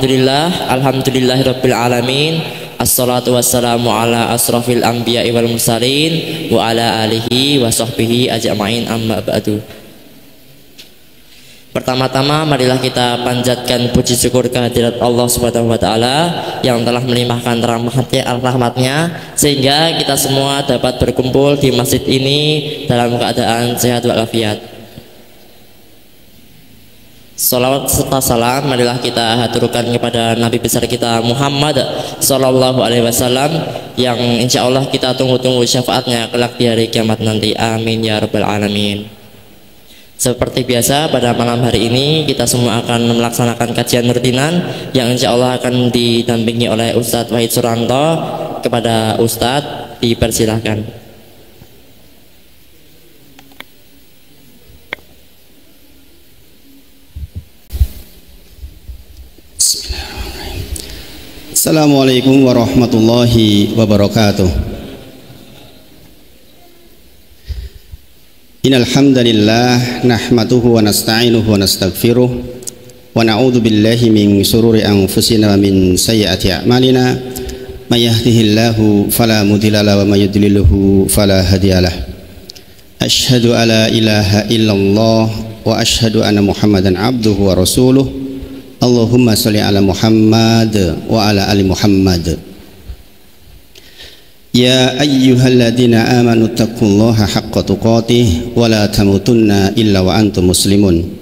Alhamdulillahirabbil alamin. Assalatu wassalamu ala asrafil anbiya'i wal mursalin wa ala alihi wa sahbihi ajma'in, amma ba'du. Pertama-tama marilah kita panjatkan puji syukur kehadirat Allah Subhanahu wa taala yang telah melimpahkan rahmatnya sehingga kita semua dapat berkumpul di masjid ini dalam keadaan sehat walafiat. Salawat serta salam marilah kita haturkan kepada Nabi besar kita Muhammad Sallallahu Alaihi Wasallam yang insya Allah kita tunggu-tunggu syafaatnya kelak di hari kiamat nanti. Amin ya rabbal alamin. Seperti biasa pada malam hari ini kita semua akan melaksanakan kajian rutinan yang insya Allah akan didampingi oleh Ustadz Wahid Suranto. Kepada Ustadz dipersilahkan. Assalamualaikum warahmatullahi wabarakatuh. Innal hamdalillah nahmaduhu wa nasta'inuhu wa nastaghfiruh wa na'udzu billahi min shururi anfusina wa min sayyiati a'malina. May yahdihillahu fala mudilla lahu wa may yudlilhu fala hadiyalah. Asyhadu alla ilaha illallah wa asyhadu anna Muhammadan abduhu wa rasuluh. Allahumma sholli ala Muhammad wa ala ali Muhammad. Ya ayyuhalladzina amanu taqullaha haqqa tuqatih wa la tamutunna illa wa antum muslimun.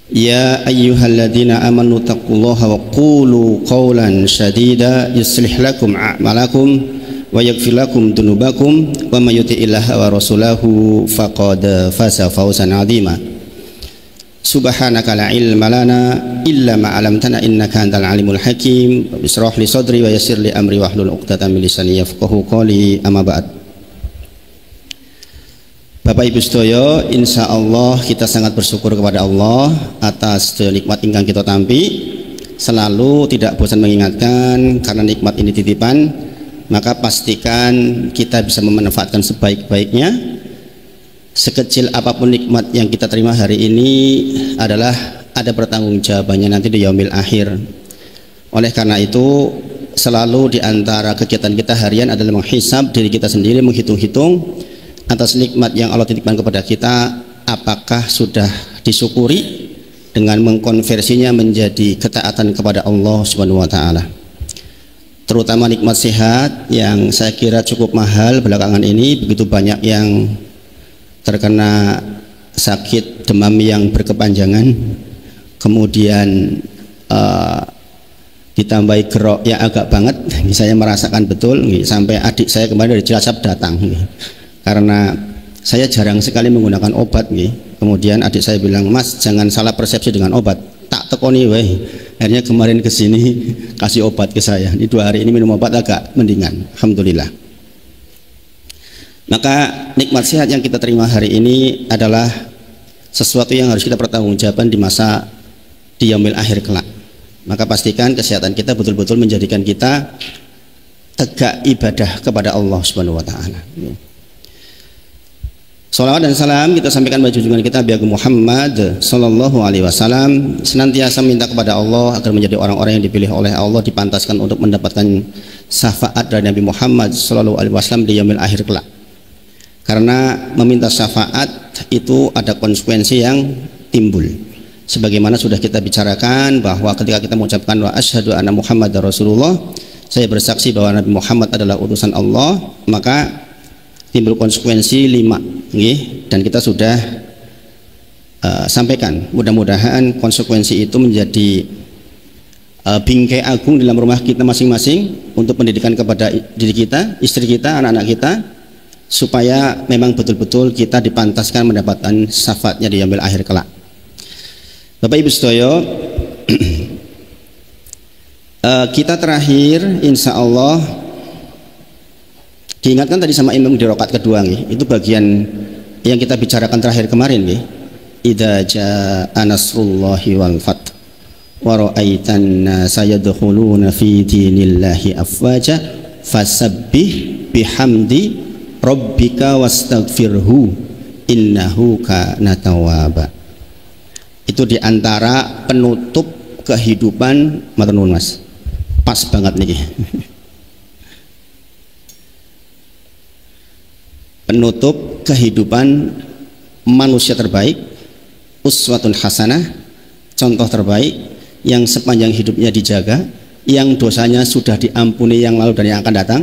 Ya ayyuhalladzina amanu taqullaha wa qulu qawlan sadida yuslih lakum a'malakum wa yaghfir lakum dunubakum wa may yuti'illaha wa rasulahu faqad faza fawzan 'azima. Subhanaka la ilma lana illa ma 'allamtana innaka antal alimul hakim. Bishrah li sadri wa yassir li amri wahlul 'uqdatam min lisani yafqahu qawli, amma ba'd. Bapak Ibu sedaya, insyaallah kita sangat bersyukur kepada Allah atas nikmat ingkang kita tampi. Selalu tidak bosan mengingatkan karena nikmat ini titipan, maka pastikan kita bisa memanfaatkan sebaik-baiknya. Sekecil apapun nikmat yang kita terima hari ini adalah ada pertanggungjawabannya nanti di yaumil akhir. Oleh karena itu selalu di antara kegiatan kita harian adalah menghisab diri kita sendiri, menghitung-hitung atas nikmat yang Allah titipkan kepada kita, apakah sudah disyukuri dengan mengkonversinya menjadi ketaatan kepada Allah Subhanahu wa taala. Terutama nikmat sehat yang saya kira cukup mahal belakangan ini, begitu banyak yang terkena sakit demam yang berkepanjangan, kemudian ditambahi gerok yang agak banget. Saya merasakan betul sampai adik saya kemarin dari Cilacap datang karena saya jarang sekali menggunakan obat. Kemudian adik saya bilang, "Mas, jangan salah persepsi dengan obat." Tak tekoni weh. Akhirnya kemarin kesini kasih obat ke saya. Ini 2 hari ini minum obat agak mendingan, alhamdulillah. Maka nikmat sehat yang kita terima hari ini adalah sesuatu yang harus kita pertanggungjawabkan di masa di yaumil akhir kelak. Maka pastikan kesehatan kita betul-betul menjadikan kita tegak ibadah kepada Allah Subhanahu wa taala. Salawat dan salam kita sampaikan bagi junjungan kita Nabi Muhammad sallallahu alaihi wasallam, senantiasa minta kepada Allah agar menjadi orang-orang yang dipilih oleh Allah, dipantaskan untuk mendapatkan syafaat dari Nabi Muhammad sallallahu alaihi wasallam di yaumil akhir kelak. Karena meminta syafaat itu ada konsekuensi yang timbul. Sebagaimana sudah kita bicarakan bahwa ketika kita mengucapkan wa asyhadu anna Muhammadar Rasulullah, saya bersaksi bahwa Nabi Muhammad adalah utusan Allah, maka timbul konsekuensi 5, dan kita sudah sampaikan. Mudah-mudahan konsekuensi itu menjadi bingkai agung dalam rumah kita masing-masing untuk pendidikan kepada diri kita, istri kita, anak-anak kita, supaya memang betul-betul kita dipantaskan mendapatkan syafaatnya di yaumil akhir kelak. Bapak Ibu sedaya, kita terakhir insya Allah diingatkan tadi sama imam di rakaat kedua itu bagian yang kita bicarakan terakhir kemarin idza jaa nasrullahi wal fath wa ra'aitan nasa yadkhuluna fi dinillahi afwaja fasabbih bihamdi rabbika wastaghfirhu innahu kana tawwaba. Itu diantara penutup kehidupan matur nuwun Mas. Pas banget niki. Penutup kehidupan manusia terbaik, uswatun hasanah, contoh terbaik yang sepanjang hidupnya dijaga, yang dosanya sudah diampuni yang lalu dan yang akan datang,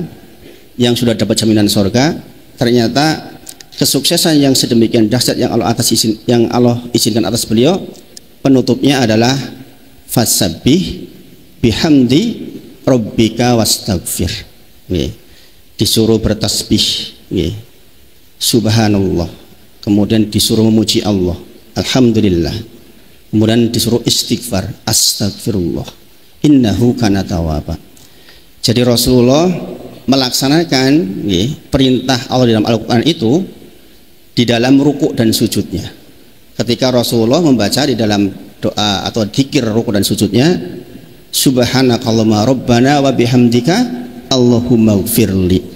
yang sudah dapat jaminan surga. Ternyata kesuksesan yang sedemikian dahsyat yang Allah izinkan atas beliau, penutupnya adalah fasabbih bihamdi rabbika wastaghfir. Disuruh bertasbih, subhanallah, kemudian disuruh memuji Allah, alhamdulillah, kemudian disuruh istighfar, astagfirullah, innahu kana tawwaba. Jadi Rasulullah melaksanakan perintah Allah dalam Al-Quran itu di dalam rukuk dan sujudnya. Ketika Rasulullah membaca di dalam doa atau dzikir rukuk dan sujudnya, subhanakallahumma rabbana wa bihamdika allahumma ighfirli.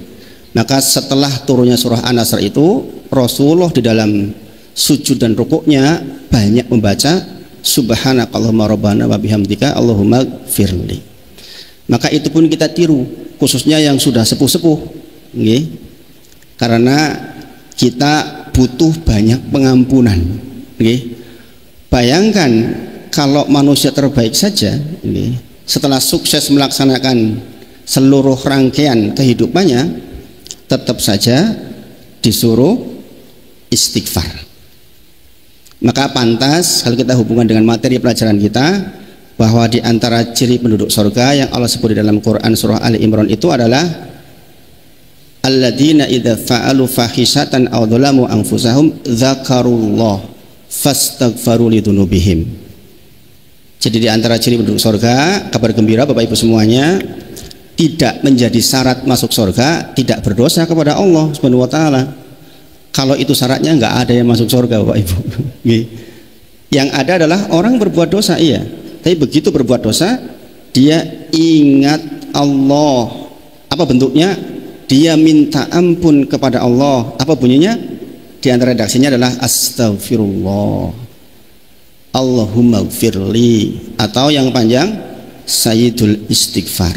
Maka setelah turunnya surah An-Nasr itu, Rasulullah di dalam sujud dan rukuknya banyak membaca subhanakallahumma rabbana wa bihamdika allahumma ighfirli. Maka itu pun kita tiru, khususnya yang sudah sepuh-sepuh, karena kita butuh banyak pengampunan. Bayangkan kalau manusia terbaik saja setelah sukses melaksanakan seluruh rangkaian kehidupannya, tetap saja disuruh istighfar. Maka pantas kalau kita hubungkan dengan materi pelajaran kita, bahwa di antara ciri penduduk surga yang Allah sebut di dalam Quran surah Ali Imran itu adalah alladzina idza fa'alu fahisatan aw dzalamu anfusahum dzakarullah fastaghfaru lidzunubihim. Jadi di antara ciri penduduk surga, kabar gembira Bapak Ibu semuanya, tidak menjadi syarat masuk surga tidak berdosa kepada Allah Subhanahu wa taala. Kalau itu syaratnya nggak ada yang masuk surga Bapak Ibu. Yang ada adalah orang berbuat dosa, iya, tapi begitu berbuat dosa dia ingat Allah. Apa bentuknya? Dia minta ampun kepada Allah. Apa bunyinya? Di antara redaksinya adalah astagfirullah, Allahumma gfirli, atau yang panjang sayyidul istighfar,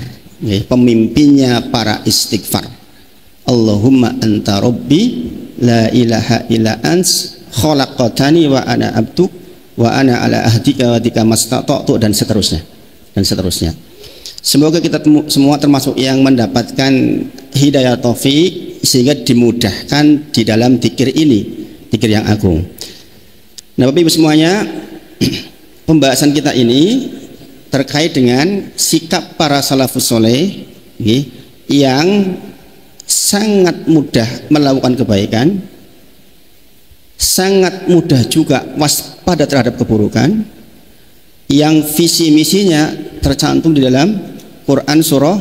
pemimpinnya para istighfar. Allahumma anta rabbi la ilaha illa ants khalaqtani wa ana abduk wa ana ala ahdika wa dika mastata'tu, dan seterusnya dan seterusnya. Semoga kita semua termasuk yang mendapatkan hidayah taufik sehingga dimudahkan di dalam dzikir ini, dzikir yang agung. Nah Bapak Ibu semuanya, pembahasan kita ini terkait dengan sikap para salafus soleh yang sangat mudah melakukan kebaikan, sangat mudah juga waspada terhadap keburukan, yang visi misinya tercantum di dalam Quran surah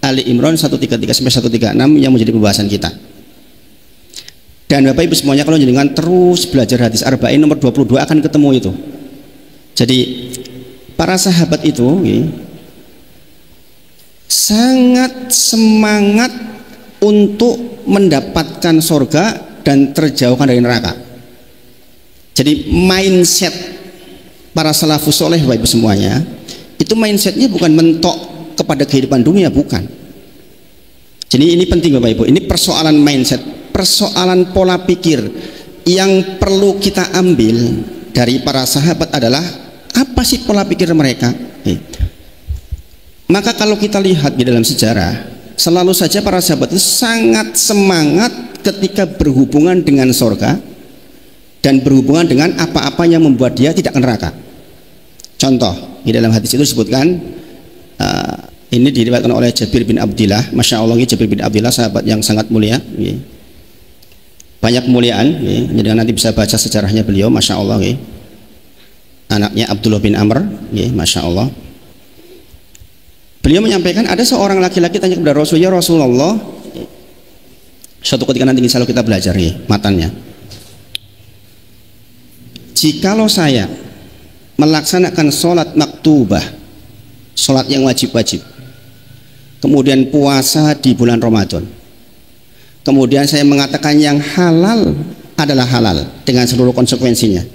Ali Imran 133 sampai 136 yang menjadi pembahasan kita. Dan Bapak Ibu semuanya, kalau jenengan terus belajar hadis arba'in nomor 22 akan ketemu itu. Jadi para sahabat itu sangat semangat untuk mendapatkan surga dan terjauhkan dari neraka. Jadi mindset para salafus soleh Bapak Ibu semuanya, itu mindsetnya bukan mentok kepada kehidupan dunia, bukan. Jadi ini penting Bapak Ibu, ini persoalan mindset, persoalan pola pikir yang perlu kita ambil dari para sahabat adalah apa sih pola pikir mereka. Maka kalau kita lihat di dalam sejarah, selalu saja para sahabat itu sangat semangat ketika berhubungan dengan surga dan berhubungan dengan apa-apa yang membuat dia tidak ke neraka. Contoh, di dalam hadis itu disebutkan, ini diriwayatkan oleh Jabir bin Abdillah. Masya Allah, Jabir bin Abdillah sahabat yang sangat mulia, banyak kemuliaan, jadi nanti bisa baca sejarahnya beliau. Masya Allah, anaknya Abdullah bin Amr, Masya Allah. Beliau menyampaikan, ada seorang laki-laki tanya kepada Rasul, ya Rasulullah, suatu ketika nanti insya Allah kita belajar matanya, jikalau saya melaksanakan sholat maktubah, sholat yang wajib-wajib, kemudian puasa di bulan Ramadan, kemudian saya mengatakan yang halal adalah halal dengan seluruh konsekuensinya,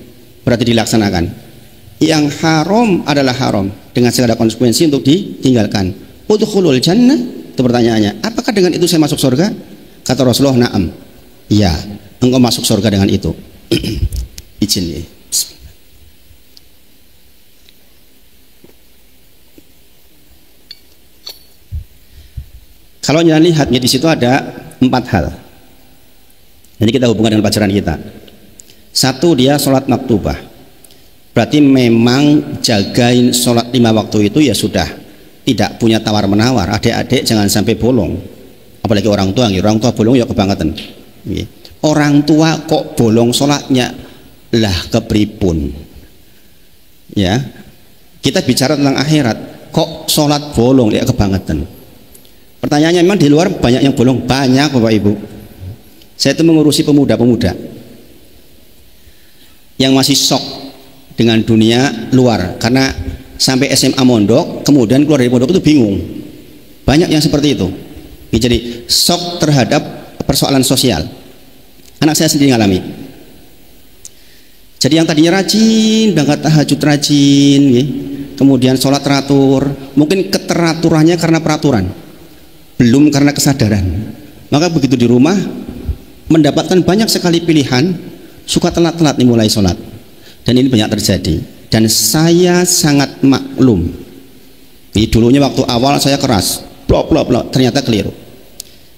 berarti dilaksanakan, yang haram adalah haram dengan segala konsekuensi untuk ditinggalkan. Udkhulul jannah, itu pertanyaannya, apakah dengan itu saya masuk surga? Kata Rasulullah, na'am, iya, engkau masuk surga dengan itu. Izin ya. Kalau kita lihat ya, di situ ada 4 hal. Jadi kita hubungkan dengan pelajaran kita. Satu, dia sholat maktubah, berarti memang jagain sholat 5 waktu itu ya sudah, tidak punya tawar menawar. Adik-adik jangan sampai bolong, apalagi orang tua bolong ya kebangetan. Orang tua kok bolong sholatnya, lah kepripun ya. Kita bicara tentang akhirat, kok sholat bolong ya kebangetan. Pertanyaannya, memang di luar banyak yang bolong? Banyak Bapak Ibu. Saya itu mengurusi pemuda-pemuda yang masih shock dengan dunia luar, karena sampai SMA mondok, kemudian keluar dari mondok itu bingung. Banyak yang seperti itu. Jadi shock terhadap persoalan sosial. Anak saya sendiri ngalami. Jadi yang tadinya rajin, berangkat tahajud rajin, ya. Kemudian sholat teratur, mungkin keteraturannya karena peraturan, belum karena kesadaran. Maka begitu di rumah mendapatkan banyak sekali pilihan, suka telat-telat nih mulai sholat. Dan ini banyak terjadi, dan saya sangat maklum. Di dulunya waktu awal saya keras, blok, ternyata keliru.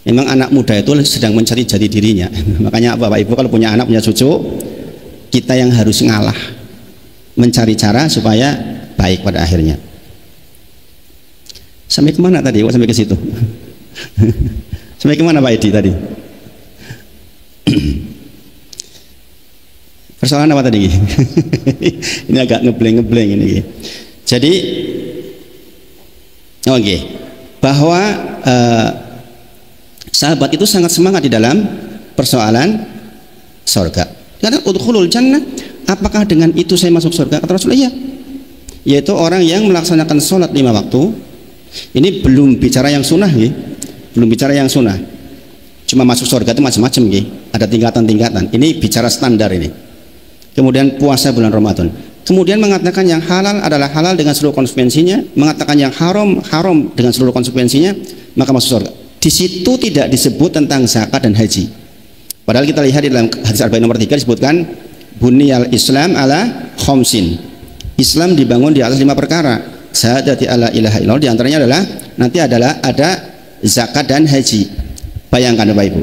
Memang anak muda itu sedang mencari jati dirinya. Makanya Bapak Ibu kalau punya anak, punya cucu, kita yang harus ngalah, mencari cara supaya baik pada akhirnya. Sampai kemana tadi? Sampai ke situ. Sampai kemana Pak Edi tadi? Persoalan apa tadi? Ini agak ngebleng ini. Jadi, oke, bahwa sahabat itu sangat semangat di dalam persoalan surga. Karena udkhulul jannah, apakah dengan itu saya masuk surga? Kata Rasulullah, iya. Yaitu orang yang melaksanakan sholat 5 waktu. Ini belum bicara yang sunnah, ya. Belum bicara yang sunnah. Cuma masuk surga itu macam-macam, ya. Ada tingkatan-tingkatan. Ini bicara standar ini. Kemudian puasa bulan Ramadan. Kemudian mengatakan yang halal adalah halal dengan seluruh konsekuensinya, mengatakan yang haram dengan seluruh konsekuensinya, maka masuk surga. Di situ tidak disebut tentang zakat dan haji. Padahal kita lihat di dalam hadis Arba'in nomor 3 disebutkan buniyal Islam ala khamsin. Islam dibangun di atas 5 perkara. Syahadati alla ilaha illallah, di antaranya adalah nanti ada zakat dan haji. Bayangkan Bapak Ibu,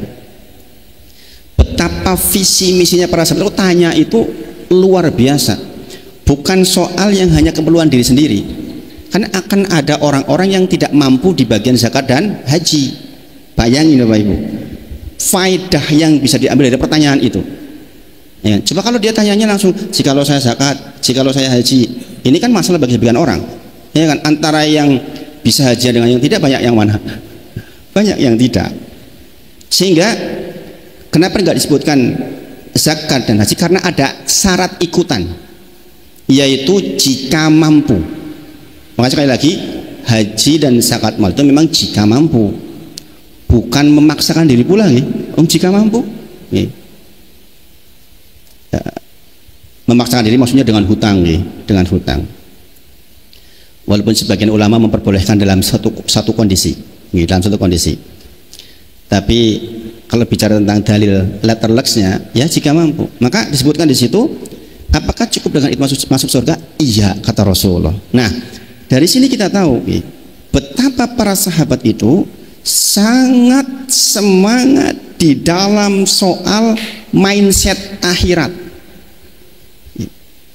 betapa visi misinya para sahabat tanya itu luar biasa. Bukan soal yang hanya keperluan diri sendiri, karena akan ada orang-orang yang tidak mampu di bagian zakat dan haji. Bayangin Bapak Ibu, faedah yang bisa diambil dari pertanyaan itu. Ya, coba kalau dia tanyanya langsung, jikalau saya zakat, jikalau saya haji, ini kan masalah bagi sebagian orang. Ya kan, antara yang bisa haji dengan yang tidak, banyak yang mana? Banyak yang tidak. Sehingga kenapa nggak disebutkan zakat dan haji? Karena ada syarat ikutan, yaitu jika mampu. Maka sekali lagi, haji dan zakat mal itu memang jika mampu, bukan memaksakan diri pula, ya. Jika mampu, ya. Memaksakan diri maksudnya dengan hutang, ya. Dengan hutang. Walaupun sebagian ulama memperbolehkan dalam satu kondisi, ya, dalam satu kondisi. Tapi kalau bicara tentang dalil letterlexnya, ya jika mampu. Maka disebutkan di situ, apakah cukup dengan itu masuk surga? Iya, kata Rasulullah. Nah, dari sini kita tahu betapa para sahabat itu sangat semangat di dalam soal mindset akhirat.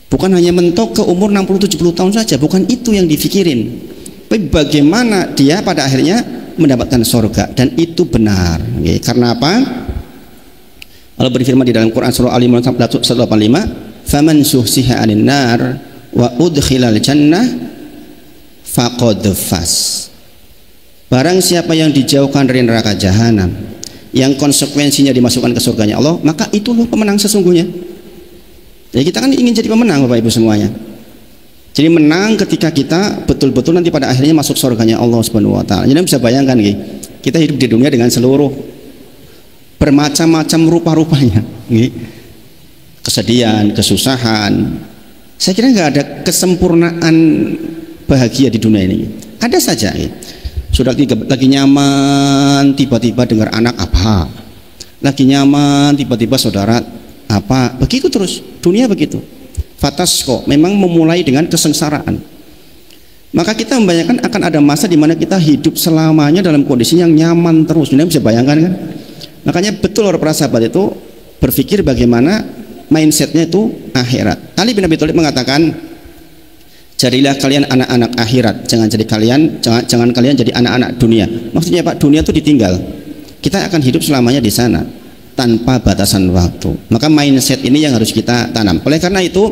Bukan hanya mentok ke umur 60-70 tahun saja, bukan itu yang difikirin. Tapi bagaimana dia pada akhirnya mendapatkan surga, dan itu benar. Karena apa? Allah berfirman di dalam Quran surah Al-Imran 185, "Faman suhsiha 'anil nar wa udkhilal jannah faqad faz." Barang siapa yang dijauhkan dari neraka jahanam, yang konsekuensinya dimasukkan ke surganya Allah, maka itu loh pemenang sesungguhnya. Jadi kita kan ingin jadi pemenang Bapak Ibu semuanya. Jadi menang ketika kita betul-betul nanti pada akhirnya masuk surganya Allah Subhanahu wa taala. Jadi bisa bayangkan kita hidup di dunia dengan seluruh bermacam-macam rupa-rupanya. Kesedihan, kesusahan. Saya kira nggak ada kesempurnaan bahagia di dunia ini. Ada saja sudah lagi nyaman, tiba-tiba dengar anak apa, lagi nyaman, tiba-tiba saudara apa, begitu terus dunia begitu. Fatasko memang memulai dengan kesengsaraan. Maka kita membayangkan akan ada masa di mana kita hidup selamanya dalam kondisi yang nyaman terus. Anda bisa bayangkan kan? Makanya betul orang para sahabat itu berpikir bagaimana mindsetnya itu akhirat. Ali bin Abi Thalib mengatakan, jadilah kalian anak-anak akhirat, jangan kalian jadi anak-anak dunia. Maksudnya Pak, dunia itu ditinggal. Kita akan hidup selamanya di sana tanpa batasan waktu. Maka mindset ini yang harus kita tanam. Oleh karena itu,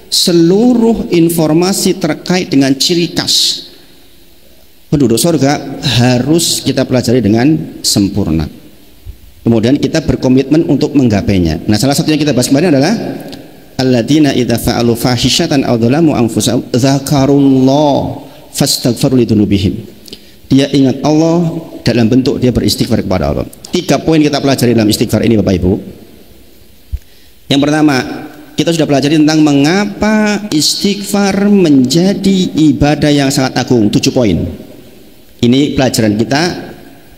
seluruh informasi terkait dengan ciri khas penduduk surga harus kita pelajari dengan sempurna. Kemudian kita berkomitmen untuk menggapainya. Nah, salah satu yang kita bahas kemarin adalah alladzina idza fa'alu fahisyatan aw dzalamu anfusahum dzakarullah fastaghfiru lidzunubihim. Dia ingat Allah dalam bentuk dia beristighfar kepada Allah. 3 poin kita pelajari dalam istighfar ini Bapak Ibu. Yang pertama, kita sudah pelajari tentang mengapa istighfar menjadi ibadah yang sangat agung. 7 poin. Ini pelajaran kita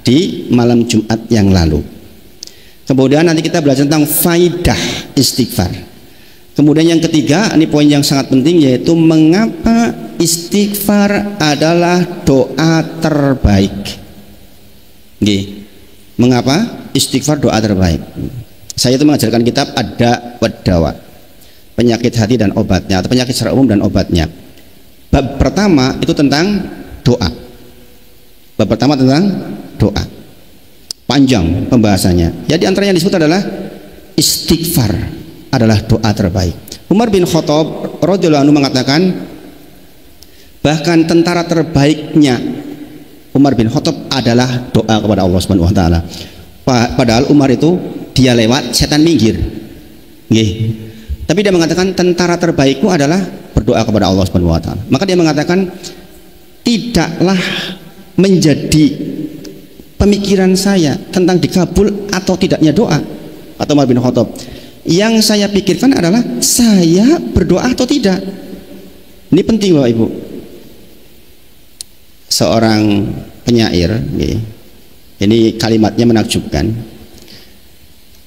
di malam Jumat yang lalu. Kemudian nanti kita belajar tentang faidah istighfar. Kemudian yang ketiga, ini poin yang sangat penting, yaitu mengapa istighfar adalah doa terbaik. Mengapa istighfar doa terbaik? Saya itu mengajarkan kitab Ada Wadawa, penyakit hati dan obatnya, atau penyakit secara umum dan obatnya. Bab pertama itu tentang doa. Bab pertama tentang doa. Panjang pembahasannya. Ya, di antaranya yang disebut adalah istighfar adalah doa terbaik. Umar bin Khattab radhiyallahu anhu mengatakan, bahkan tentara terbaiknya Umar bin Khattab adalah doa kepada Allah Subhanahu wa taala. Padahal Umar itu dia lewat, setan minggir. Tapi dia mengatakan tentara terbaikku adalah berdoa kepada Allah Subhanahu wa taala. Maka dia mengatakan, tidaklah menjadi pemikiran saya tentang dikabul atau tidaknya doa, atau Umar bin Khattab, yang saya pikirkan adalah saya berdoa atau tidak. Ini penting Bapak Ibu. Seorang penyair, ini kalimatnya menakjubkan.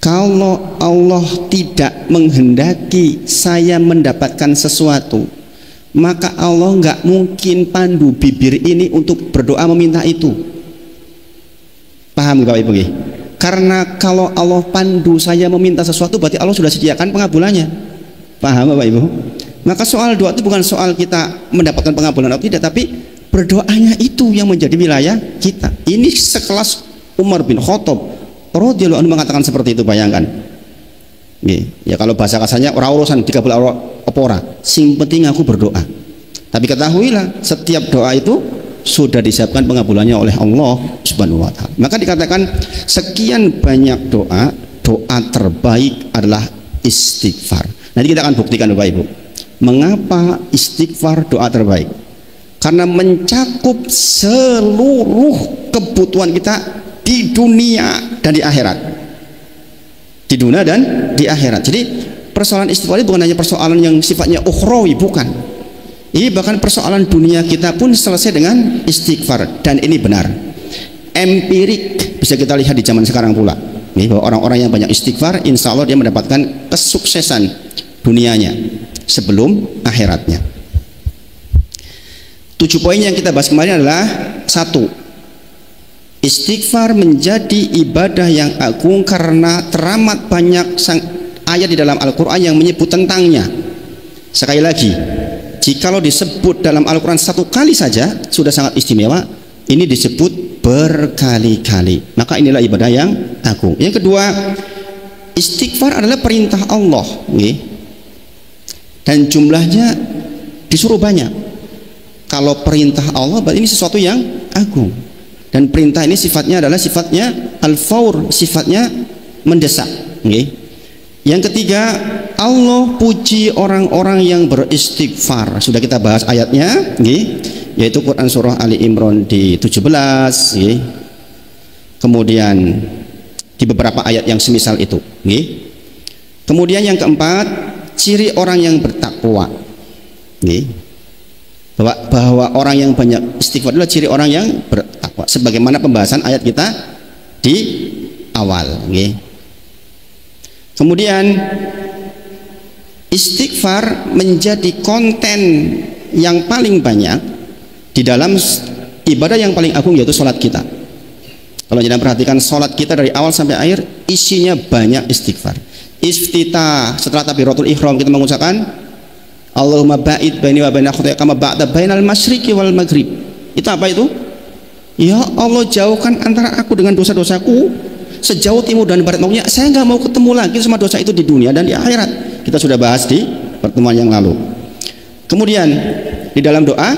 Kalau Allah tidak menghendaki saya mendapatkan sesuatu, maka Allah nggak mungkin pandu bibir ini untuk berdoa meminta itu. Paham Bapak Ibu? Karena kalau Allah pandu saya meminta sesuatu, berarti Allah sudah sediakan pengabulannya. Paham Bapak Ibu? Maka soal doa itu bukan soal kita mendapatkan pengabulan atau tidak, tapi berdoanya itu yang menjadi wilayah kita. Ini sekelas Umar bin Khattab radhiyallahu anhu mengatakan seperti itu, bayangkan. Ya kalau bahasa kasarnya orang urusan dikabul apa ora, sing penting aku berdoa. Tapi ketahuilah, setiap doa itu sudah disiapkan pengabulannya oleh Allah Subhanahu wa taala. Maka dikatakan sekian banyak doa, doa terbaik adalah istighfar. Nanti kita akan buktikan Bapak Ibu, mengapa istighfar doa terbaik. Karena mencakup seluruh kebutuhan kita di dunia dan di akhirat. Di dunia dan di akhirat. Jadi persoalan istighfar itu bukan hanya persoalan yang sifatnya ukhrawi, bukan. Ini bahkan persoalan dunia kita pun selesai dengan istighfar. Dan ini benar, empirik, bisa kita lihat di zaman sekarang pula. Bahwa orang-orang yang banyak istighfar, insya Allah dia mendapatkan kesuksesan dunianya sebelum akhiratnya. 7 poin yang kita bahas kemarin adalah: 1. Istighfar menjadi ibadah yang agung karena teramat banyak ayat di dalam Al-Quran yang menyebut tentangnya. Sekali lagi, jikalau disebut dalam Al-Quran 1 kali saja sudah sangat istimewa, ini disebut berkali-kali, maka inilah ibadah yang agung. Yang kedua, istighfar adalah perintah Allah, dan jumlahnya disuruh banyak. Kalau perintah Allah berarti ini sesuatu yang agung, dan perintah ini sifatnya adalah sifatnya al-faur, sifatnya mendesak. Yang ketiga, Allah puji orang-orang yang beristighfar. Sudah kita bahas ayatnya, yaitu Quran surah Ali Imran di 17, kemudian di beberapa ayat yang semisal itu. Kemudian yang keempat, ciri orang yang bertakwa. bahwa orang yang banyak istighfar adalah ciri orang yang bertakwa, sebagaimana pembahasan ayat kita di awal. Kemudian istighfar menjadi konten yang paling banyak di dalam ibadah yang paling agung, yaitu sholat kita. Kalau jangan perhatikan sholat kita dari awal sampai akhir, isinya banyak istighfar. Iftitah, setelah takbiratul ihram kita mengucapkan Allahumma ba'id baini wa baina khotaya kama ba'da bainal masyriqi wal maghrib. Itu apa itu? Ya Allah, jauhkan antara aku dengan dosa-dosaku sejauh timur dan barat maunya. Saya nggak mau ketemu lagi sama dosa itu di dunia dan di akhirat. Kita sudah bahas di pertemuan yang lalu. Kemudian di dalam doa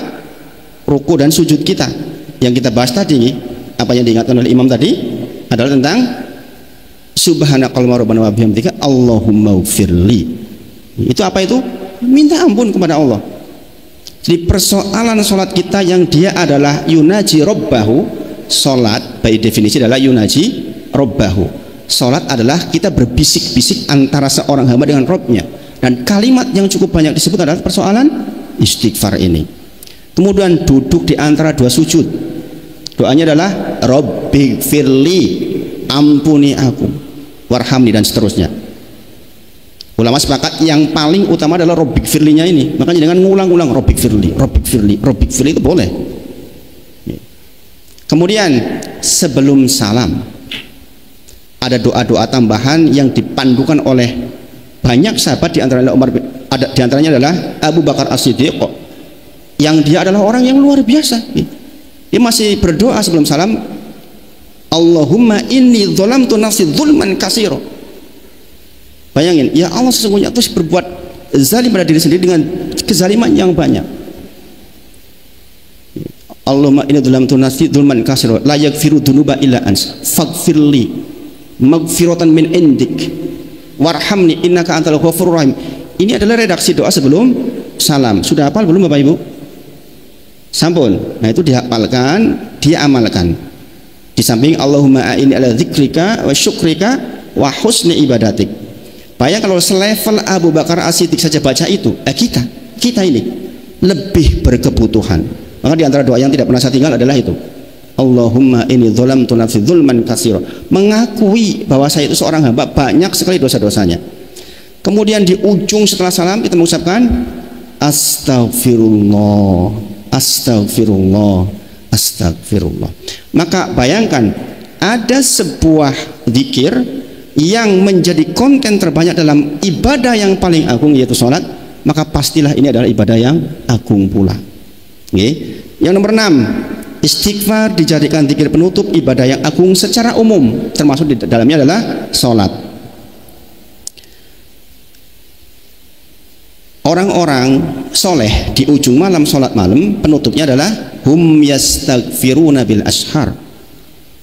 ruku dan sujud kita yang kita bahas tadi, apa yang diingatkan oleh imam tadi adalah tentang subhanakallahumma rabbana wa bihamdika Allahumma ufirli. Itu apa itu? Minta ampun kepada Allah. Jadi persoalan sholat kita yang dia adalah yunaji robbahu, sholat by definisi adalah yunaji robbahu. Sholat adalah kita berbisik-bisik antara seorang hamba dengan Robnya, dan kalimat yang cukup banyak disebut adalah persoalan istighfar ini. Kemudian duduk di antara dua sujud, doanya adalah Robbi firli, ampuni aku, warhamni, dan seterusnya. Ulama sepakat yang paling utama adalah Robbik firlinya ini. Makanya dengan ngulang-ulang Robbik firli, Robbik firli, Robbik firli itu boleh. Kemudian sebelum salam ada doa-doa tambahan yang dipandukan oleh banyak sahabat, di antaranya Umar, di antaranya adalah Abu Bakar As-Siddiq, yang dia adalah orang yang luar biasa. Dia masih berdoa sebelum salam, Allahumma inni dzalamtu nafsi dzulman katsira. Bayangin, ya Allah, sesungguhnya terus berbuat zalim pada diri sendiri dengan kezaliman yang banyak. Allahumma inni dzalamtu nafsi dzulman katsira la yaghfiru dzunuba illa ants faghfirli maghfiratan min indik warhamni innaka antal ghafurur rahim. Ini adalah redaksi doa sebelum salam. Sudah hafal belum Bapak Ibu? Sampun. Nah, itu dihafalkan, dia amalkan. Di samping Allahumma a'inni ala dzikrika wa syukrika wa husni ibadatik. Bayang kalau selevel Abu Bakar As-Siddiq saja baca itu, kita ini lebih berkebutuhan. Maka di antara doa yang tidak pernah saya tinggal adalah itu, Allahumma inni dzalamtu nafsi dzulman katsira, mengakui bahwa saya itu seorang hamba banyak sekali dosa-dosanya. Kemudian di ujung setelah salam kita mengucapkan astagfirullah, astagfirullah, astagfirullah. Maka bayangkan ada sebuah zikir yang menjadi konten terbanyak dalam ibadah yang paling agung, yaitu sholat, maka pastilah ini adalah ibadah yang agung pula. Yang nomor 6, istighfar dijadikan zikir penutup ibadah yang agung secara umum, termasuk di dalamnya adalah sholat. Orang-orang soleh di ujung malam sholat malam, penutupnya adalah hum yastaghfiruna bil ashar.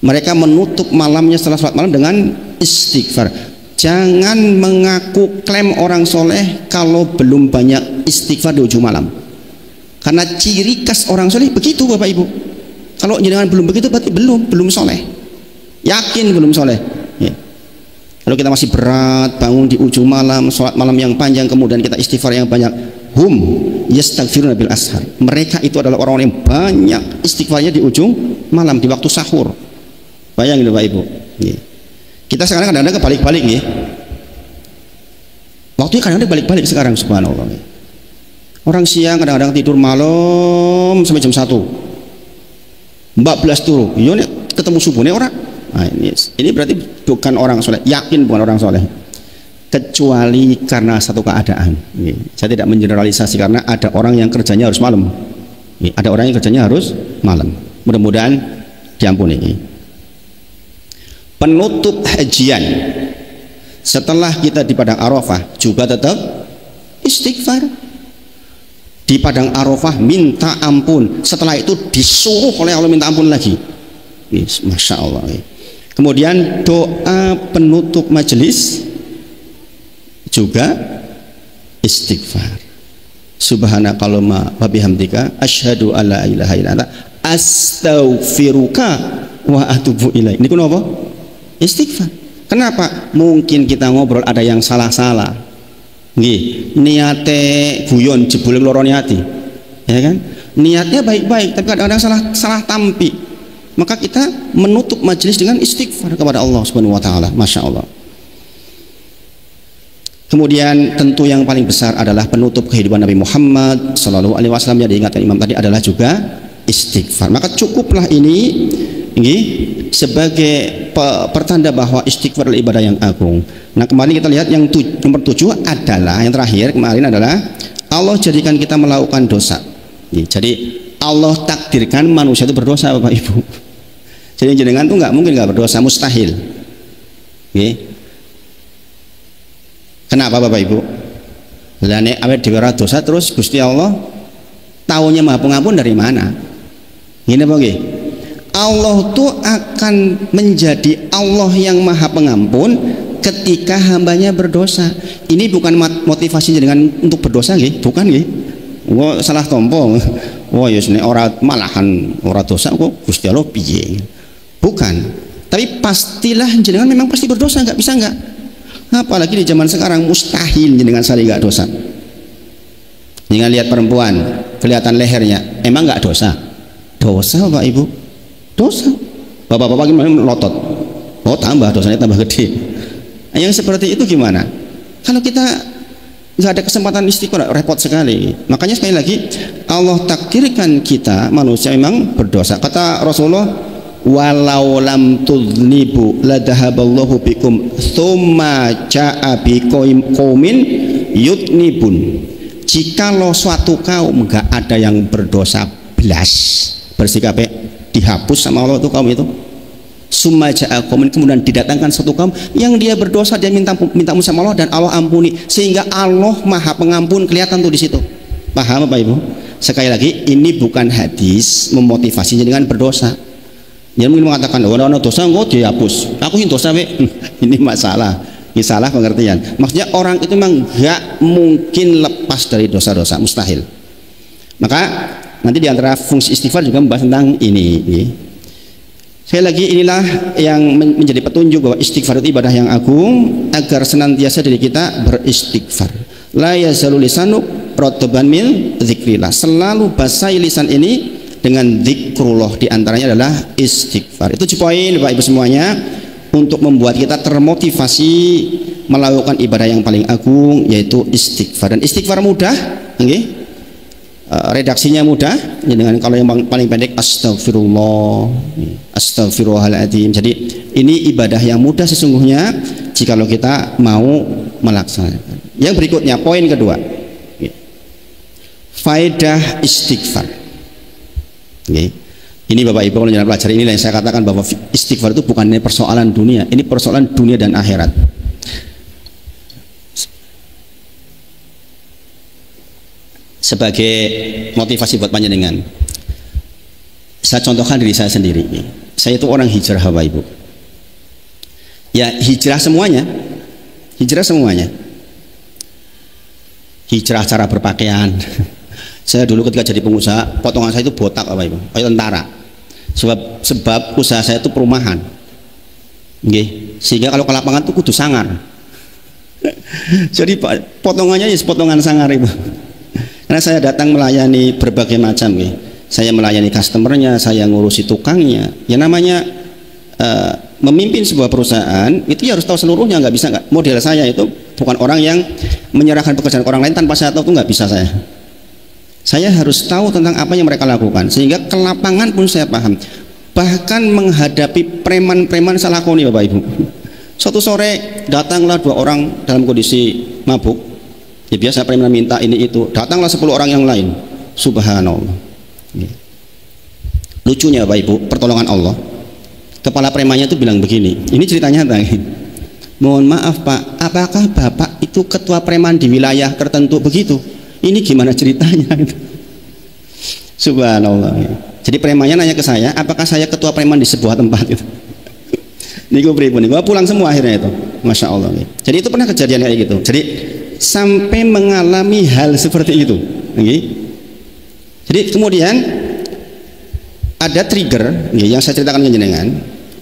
Mereka menutup malamnya setelah sholat malam dengan istighfar. Jangan mengaku klaim orang soleh kalau belum banyak istighfar di ujung malam, karena ciri khas orang soleh begitu Bapak Ibu. Kalau jangan belum begitu berarti belum soleh, yakin belum soleh. Kalau kita masih berat bangun di ujung malam, sholat malam yang panjang, kemudian kita istighfar yang banyak, hum yastaghfiruna bil ashar. Mereka itu adalah orang-orang yang banyak istighfarnya di ujung malam, di waktu sahur. Bayangin Bapak Ibu. Kita sekarang kadang-kadang kebalik-balik nih. Waktunya kadang-kadang balik-balik sekarang, subhanallah. Orang siang kadang-kadang tidur malam sampai jam 1. 14 turu. Yo ketemu subuhnya orang. Nah, ini berarti bukan orang soleh, yakin bukan orang soleh. Kecuali karena satu keadaan. Saya tidak mengeneralisasi, karena ada orang yang kerjanya harus malam. Ada orang yang kerjanya harus malam. Mudah-mudahan diampuni. Penutup hajian setelah kita di Padang Arafah juga tetap istighfar. Di Padang Arafah minta ampun, setelah itu disuruh oleh Allah minta ampun lagi. Masya Allah. Kemudian doa penutup majelis juga istighfar. Subhanakallahumma wa bihamdika asyhadu alla ilaha illa anta astaghfiruka wa atubu ilaik. Ini kenapa? Istighfar. Kenapa? Mungkin kita ngobrol ada yang salah-salah. Nggih, niate guyon jebule loro niati. Ya kan? Niatnya baik-baik, tapi kadang-kadang salah tampi. Maka kita menutup majelis dengan istighfar kepada Allah Subhanahu wa taala. Masya Allah. Kemudian tentu yang paling besar adalah penutup kehidupan Nabi Muhammad Sallallahu Alaihi Wasallam yang diingatkan Imam tadi adalah juga istighfar. Maka cukuplah ini sebagai pertanda bahwa istighfar adalah ibadah yang agung. Nah, kemarin kita lihat yang nomor 7 adalah yang terakhir kemarin adalah Allah jadikan kita melakukan dosa. Jadi Allah takdirkan manusia itu berdosa, Bapak Ibu. Jadi jenengan tuh nggak mungkin nggak berdosa, mustahil. Kenapa Bapak Ibu? Lah nek awet dhewe dosa terus Gusti Allah taunya Maha Pengampun dari mana? Gini apa nggih? Allah tuh akan menjadi Allah yang Maha Pengampun ketika hambanya berdosa. Ini bukan motivasi dengan untuk berdosa nggih, bukan nggih. Wah salah tompo. Wah ya nek ora malahan ora dosa kok Gusti Allah piye? Bukan. Tapi pastilah jenengan memang pasti berdosa, nggak bisa nggak? Apalagi di zaman sekarang mustahil jenengan sekali nggak dosa. Jangan lihat perempuan kelihatan lehernya, emang nggak dosa? Dosa Bapak Ibu, dosa. Bapak-bapak gimana melotot? Oh tambah dosanya tambah gede. Yang seperti itu gimana? Kalau kita nggak ada kesempatan istighfar, repot sekali. Makanya sekali lagi Allah takdirkan kita manusia memang berdosa. Kata Rasulullah, walau lam tudnibu ladahaballahu bikum thumma ja'a biqaumin yudnibun. Jikalau suatu kaum enggak ada yang berdosa belas bersih kabeh, dihapus sama Allah itu kaum itu. Summa ja'a qaumin, kemudian didatangkan suatu kaum yang dia berdosa, dia minta sama Allah dan Allah ampuni, sehingga Allah Maha Pengampun kelihatan tuh di situ. Paham Bapak Ibu? Sekali lagi ini bukan hadis memotivasi dengan berdosa. Dia mungkin mengatakan, oh, no, dosa enggak dihapus, aku ini dosa ini masalah, ini salah pengertian. Maksudnya orang itu memang gak mungkin lepas dari dosa-dosa, mustahil. Maka nanti diantara fungsi istighfar juga membahas tentang ini. Sekali lagi inilah yang menjadi petunjuk bahwa istighfar itu ibadah yang agung, agar senantiasa diri kita beristighfar. La yazalu lisanu rotoban min dzikrillah, selalu basahi lisan ini dengan zikrullah, diantaranya adalah istighfar. Itu poin Bapak Ibu semuanya untuk membuat kita termotivasi melakukan ibadah yang paling agung, yaitu istighfar. Dan istighfar mudah, redaksinya mudah dengan kalau yang paling pendek astagfirullah, astagfirullahaladzim. Jadi ini ibadah yang mudah sesungguhnya jikalau kita mau melaksanakan. Yang berikutnya poin kedua, faedah istighfar. Ini Bapak Ibu kalau jangan pelajari, inilah yang saya katakan bahwa istighfar itu bukan persoalan dunia, ini persoalan dunia dan akhirat. Sebagai motivasi buat panjenengan, saya contohkan diri saya sendiri. Saya itu orang hijrah Bapak Ibu. Ya hijrah semuanya, hijrah cara berpakaian. Saya dulu ketika jadi pengusaha, potongan saya itu botak Bapak Ibu, kayak tentara. Sebab usaha saya itu perumahan. Sehingga kalau ke lapangan itu kudu sangar. Jadi potongannya ya potongan sangar Ibu. Karena saya datang melayani berbagai macam, saya melayani customernya, saya ngurusi tukangnya. Ya namanya memimpin sebuah perusahaan itu ya harus tahu seluruhnya, nggak bisa nggak. Model saya itu bukan orang yang menyerahkan pekerjaan ke orang lain tanpa saya tahu, itu nggak bisa saya. Saya harus tahu tentang apa yang mereka lakukan, sehingga ke lapangan pun saya paham. Bahkan menghadapi preman-preman saya lakoni Bapak Ibu. Suatu sore datanglah 2 orang dalam kondisi mabuk. Ya biasa preman minta ini itu, datanglah 10 orang yang lain. Subhanallah. Lucunya Bapak Ibu, pertolongan Allah. Kepala premannya itu bilang begini, ini ceritanya nyata. Mohon maaf Pak, apakah Bapak itu ketua preman di wilayah tertentu begitu? Ini gimana ceritanya? Subhanallah. Jadi premannya nanya ke saya, apakah saya ketua preman di sebuah tempat itu? Niku pripun niku pulang semua akhirnya itu. Masya Allah. Jadi itu pernah kejadian kayak gitu. Jadi sampai mengalami hal seperti itu. Jadi kemudian ada trigger yang saya ceritakan ke jenengan.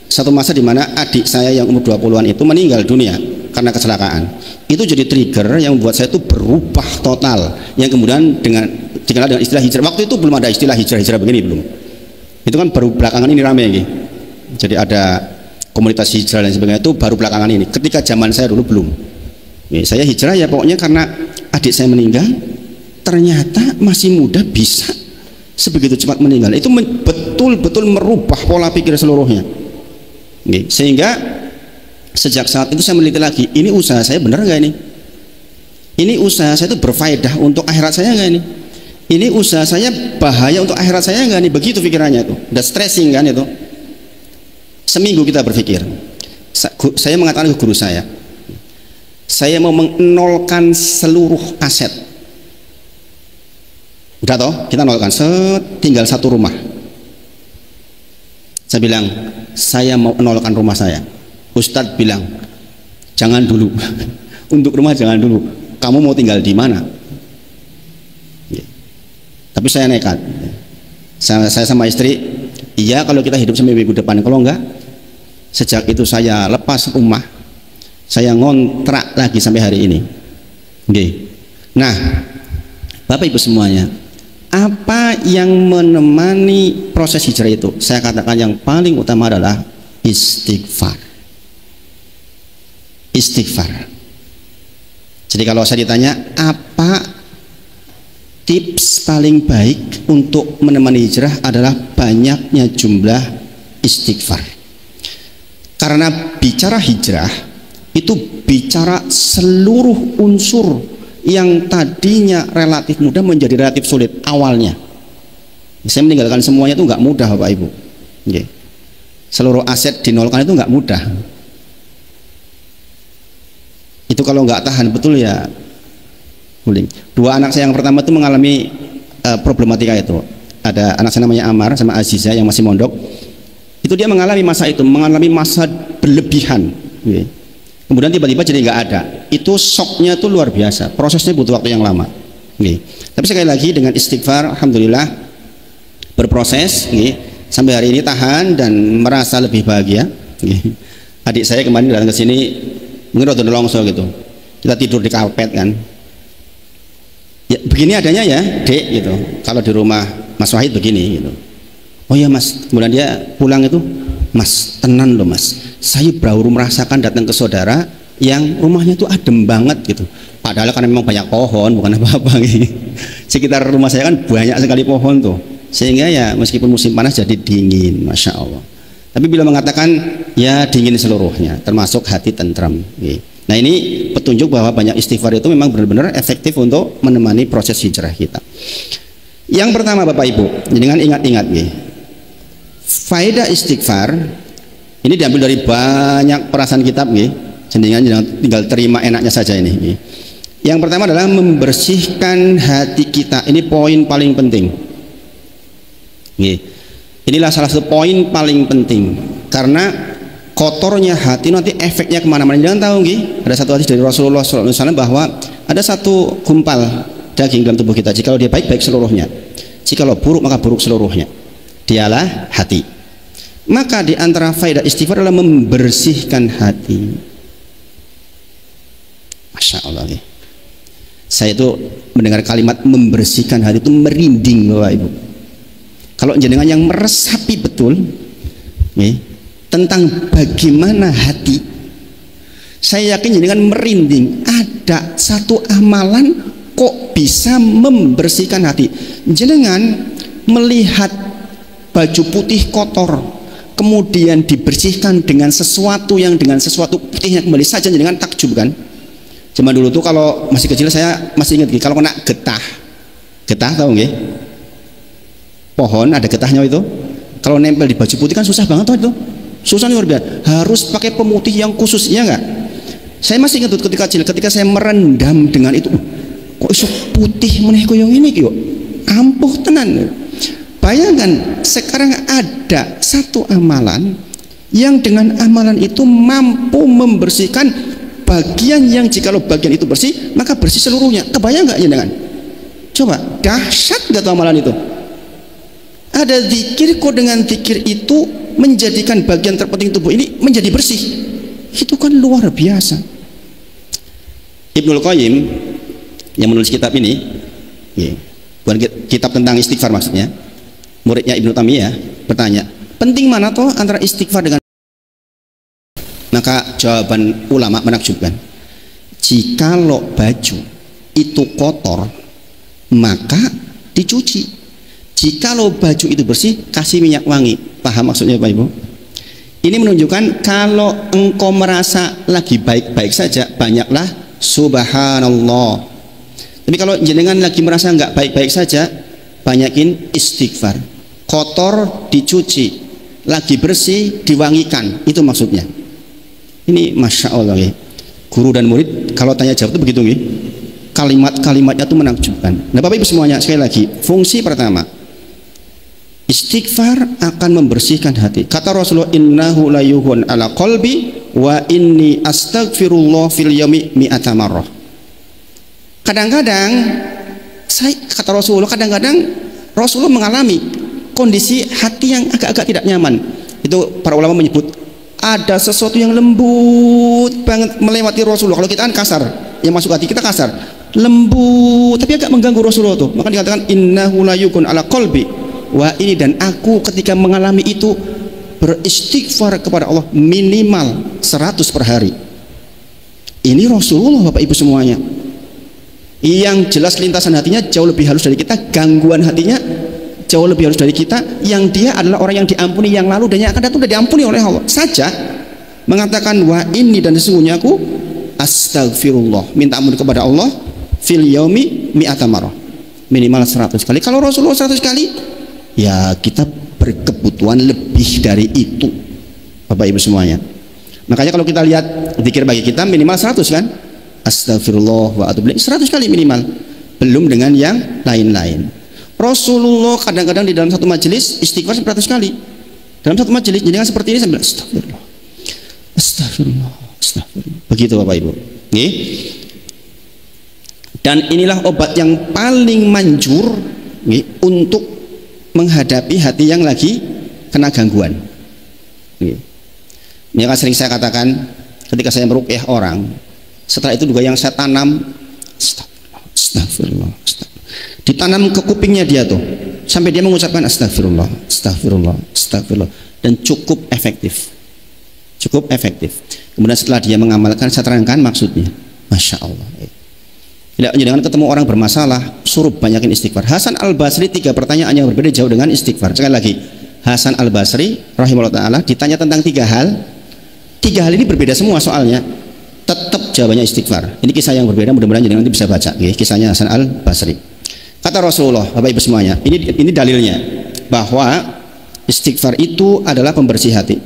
Satu masa di mana adik saya yang umur 20-an itu meninggal dunia karena kecelakaan. Itu jadi trigger yang membuat saya itu berubah total, yang kemudian dengan dikenal dengan istilah hijrah. Waktu itu belum ada istilah hijrah begini, belum. Itu kan baru belakangan ini rame gitu. Jadi ada komunitas hijrah dan sebagainya, itu baru belakangan ini. Ketika zaman saya dulu belum. Saya hijrah ya pokoknya karena adik saya meninggal, ternyata masih muda bisa sebegitu cepat meninggal. Itu betul-betul merubah pola pikir seluruhnya. Sehingga sejak saat itu saya meneliti lagi, ini usaha saya benar nggak ini? Ini usaha saya itu berfaedah untuk akhirat saya nggak ini? Ini usaha saya bahaya untuk akhirat saya nggak nih? Begitu pikirannya itu, udah stressing kan itu. Seminggu kita berpikir. Saya mengatakan ke guru saya mau menolkan seluruh aset. Udah toh, kita nolkan, tinggal satu rumah. Saya bilang, saya mau menolkan rumah saya. Ustadz bilang, jangan dulu. Untuk rumah jangan dulu. Kamu mau tinggal di mana? Tapi saya nekat. Saya sama istri, iya kalau kita hidup sampai minggu depan. Kalau enggak, sejak itu saya lepas rumah, saya ngontrak lagi sampai hari ini. Nah, Bapak Ibu semuanya, apa yang menemani proses hijrah itu? Saya katakan yang paling utama adalah istighfar. Istighfar. Jadi kalau saya ditanya apa tips paling baik untuk menemani hijrah, adalah banyaknya jumlah istighfar. Karena bicara hijrah itu bicara seluruh unsur yang tadinya relatif mudah menjadi relatif sulit awalnya. Saya meninggalkan semuanya itu nggak mudah, Bapak Ibu. Seluruh aset dinolkan itu nggak mudah. Itu kalau nggak tahan betul ya guling. Dua anak saya yang pertama itu mengalami problematika itu. Ada anak saya namanya Amar sama Aziza yang masih mondok. Itu dia mengalami masa itu, mengalami masa berlebihan. Kemudian tiba-tiba jadi nggak ada. Itu shocknya tuh luar biasa. Prosesnya butuh waktu yang lama. Tapi sekali lagi dengan istighfar, alhamdulillah berproses. Sampai hari ini tahan dan merasa lebih bahagia. Adik saya kemarin datang ke sini, mungkin udah longso gitu. Kita tidur di karpet kan. Ya begini adanya ya, Dek gitu. Kalau di rumah Mas Wahid begini gitu. Oh ya Mas, kemudian dia pulang itu, Mas tenan loh Mas, saya baru merasakan datang ke saudara yang rumahnya tuh adem banget gitu. Padahal kan memang banyak pohon, bukan apa-apa gitu. Sekitar rumah saya kan banyak sekali pohon tuh, sehingga ya meskipun musim panas jadi dingin, Masya Allah. Tapi bila mengatakan ya dingin seluruhnya, termasuk hati tentram. Nah ini petunjuk bahwa banyak istighfar itu memang benar-benar efektif untuk menemani proses hijrah kita. Yang pertama Bapak Ibu, dengan ingat-ingat faedah istighfar ini diambil dari banyak perasaan kitab jangan tinggal terima enaknya saja ini. Yang pertama adalah membersihkan hati kita. Ini poin paling penting. Inilah salah satu poin paling penting, karena kotornya hati nanti efeknya kemana-mana. Jangan tahu ada satu hadis dari Rasulullah SAW bahwa ada satu gumpal daging dalam tubuh kita, jikalau dia baik, baik seluruhnya, jikalau buruk, maka buruk seluruhnya. Dialah hati. Maka di antara faedah istighfar adalah membersihkan hati. Masya Allah. Saya itu mendengar kalimat membersihkan hati itu merinding, Bapak Ibu. Kalau jenengan yang meresapi betul tentang bagaimana hati, saya yakin jenengan merinding. Ada satu amalan kok bisa membersihkan hati. Jenengan melihat baju putih kotor kemudian dibersihkan dengan sesuatu putihnya kembali saja, jenengan takjub kan? Zaman dulu tuh kalau masih kecil saya masih ingat kalau kena getah tahu nggih? Pohon ada getahnya itu. Kalau nempel di baju putih kan susah banget tuh itu. Susah luar biasa. Harus pakai pemutih yang khusus, ya enggak? Saya masih ingat ketika kecil, ketika saya merendam dengan itu, kok iso putih meneh koyo ngene iki yo. Ampuh tenan. Bayangkan sekarang ada satu amalan yang dengan amalan itu mampu membersihkan bagian yang jikalau bagian itu bersih, maka bersih seluruhnya. Kebayang nggak ya dengan? Coba, dahsyat nggak tuh amalan itu? Ada zikir, kok dengan zikir itu menjadikan bagian terpenting tubuh ini menjadi bersih. Itu kan luar biasa. Ibnul Qayyim yang menulis kitab ini, bukan kitab tentang istighfar maksudnya, muridnya Ibnu Taimiyah bertanya, penting mana toh antara istighfar dengan, maka jawaban ulama menakjubkan, jikalau baju itu kotor maka dicuci, jikalau baju itu bersih kasih minyak wangi. Paham maksudnya Pak Ibu? Ini menunjukkan kalau engkau merasa lagi baik-baik saja, banyaklah subhanallah. Tapi kalau jenengan lagi merasa nggak baik-baik saja, banyakin istighfar. Kotor dicuci, lagi bersih diwangikan, itu maksudnya. Ini masya Allah ya. Guru dan murid kalau tanya jawab itu begitu ya. Kalimat-kalimatnya itu menakjubkan. Nah Bapak Ibu semuanya, sekali lagi, fungsi pertama, istighfar akan membersihkan hati. Kata Rasulullah, innahu layuhun ala qalbi wa inni astaghfirullah fil yaumi mi'ata marrah. Kadang-kadang kata Rasulullah, kadang-kadang Rasulullah mengalami kondisi hati yang agak-agak tidak nyaman. Itu para ulama menyebut ada sesuatu yang lembut banget melewati Rasulullah. Kalau kita kan kasar, yang masuk hati kita kasar, lembut tapi agak mengganggu Rasulullah tuh. Maka dikatakan innahu layuhun ala qalbi. Wah ini, dan aku ketika mengalami itu beristighfar kepada Allah minimal 100 per hari. Ini Rasulullah Bapak Ibu semuanya. Yang jelas lintasan hatinya jauh lebih halus dari kita, gangguan hatinya jauh lebih halus dari kita. Yang dia adalah orang yang diampuni yang lalu dan yang akan datang sudah diampuni oleh Allah. Saja mengatakan wah ini, dan sesungguhnya aku astagfirullah, minta ampun kepada Allah fil yaumi mi'ata marrah, minimal 100 kali. Kalau Rasulullah 100 kali, ya kita berkebutuhan lebih dari itu Bapak Ibu semuanya. Makanya kalau kita lihat zikir bagi kita minimal 100 kan, astagfirullah wa atubu ilaih 100 kali minimal, belum dengan yang lain-lain. Rasulullah kadang-kadang di dalam satu majelis istighfar 100 kali dalam satu majelis. Jadi seperti ini sambil astagfirullah, astagfirullah, astagfirullah, begitu Bapak Ibu. Nih. Dan inilah obat yang paling manjur nih, untuk menghadapi hati yang lagi kena gangguan. Ini akan sering saya katakan ketika saya meruqyah orang. Setelah itu juga yang saya tanam astagfirullah, astagfirullah, ditanam ke kupingnya dia tuh sampai dia mengucapkan astagfirullah, astagfirullah, astagfirullah, dan cukup efektif, cukup efektif. Kemudian setelah dia mengamalkan, saya terangkan maksudnya. Masya Allah. Tidak, jangan ketemu orang bermasalah suruh banyakin istighfar. Hasan Al-Basri 3 pertanyaan yang berbeda jauh dengan istighfar. Sekali lagi, Hasan Al-Basri rahimahullah ta'ala ditanya tentang 3 hal. 3 hal ini berbeda semua soalnya, tetap jawabannya istighfar. Ini kisah yang berbeda, mudah-mudahan jangan nanti bisa baca ya, kisahnya Hasan Al-Basri. Kata Rasulullah, Bapak Ibu semuanya, ini dalilnya bahwa istighfar itu adalah pembersih hati.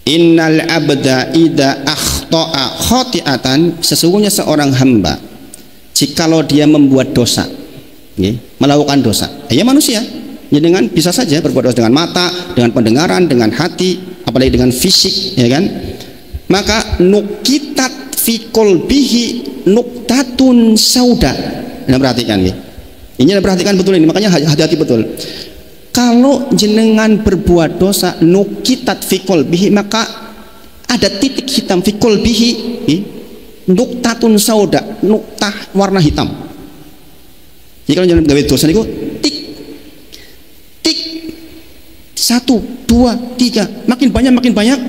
Innal abda ida akhta'a khati'atan, sesungguhnya seorang hamba jikalau dia membuat dosa, melakukan dosa, ya manusia, ya dengan bisa saja berbuat dosa dengan mata, dengan pendengaran, dengan hati, apalagi dengan fisik, ya kan? Maka nukitat fi qalbihi nuktatun sauda. Nah, perhatikan ya. Ini perhatikan betul ini, makanya hati-hati betul. Kalau jenengan berbuat dosa nukitat fi qalbihi, maka ada titik hitam fi qalbihi, nuktatun sauda, nuktah warna hitam. Jadi kalau jenengan gawe dosa niku tik tik 1 2 3 makin banyak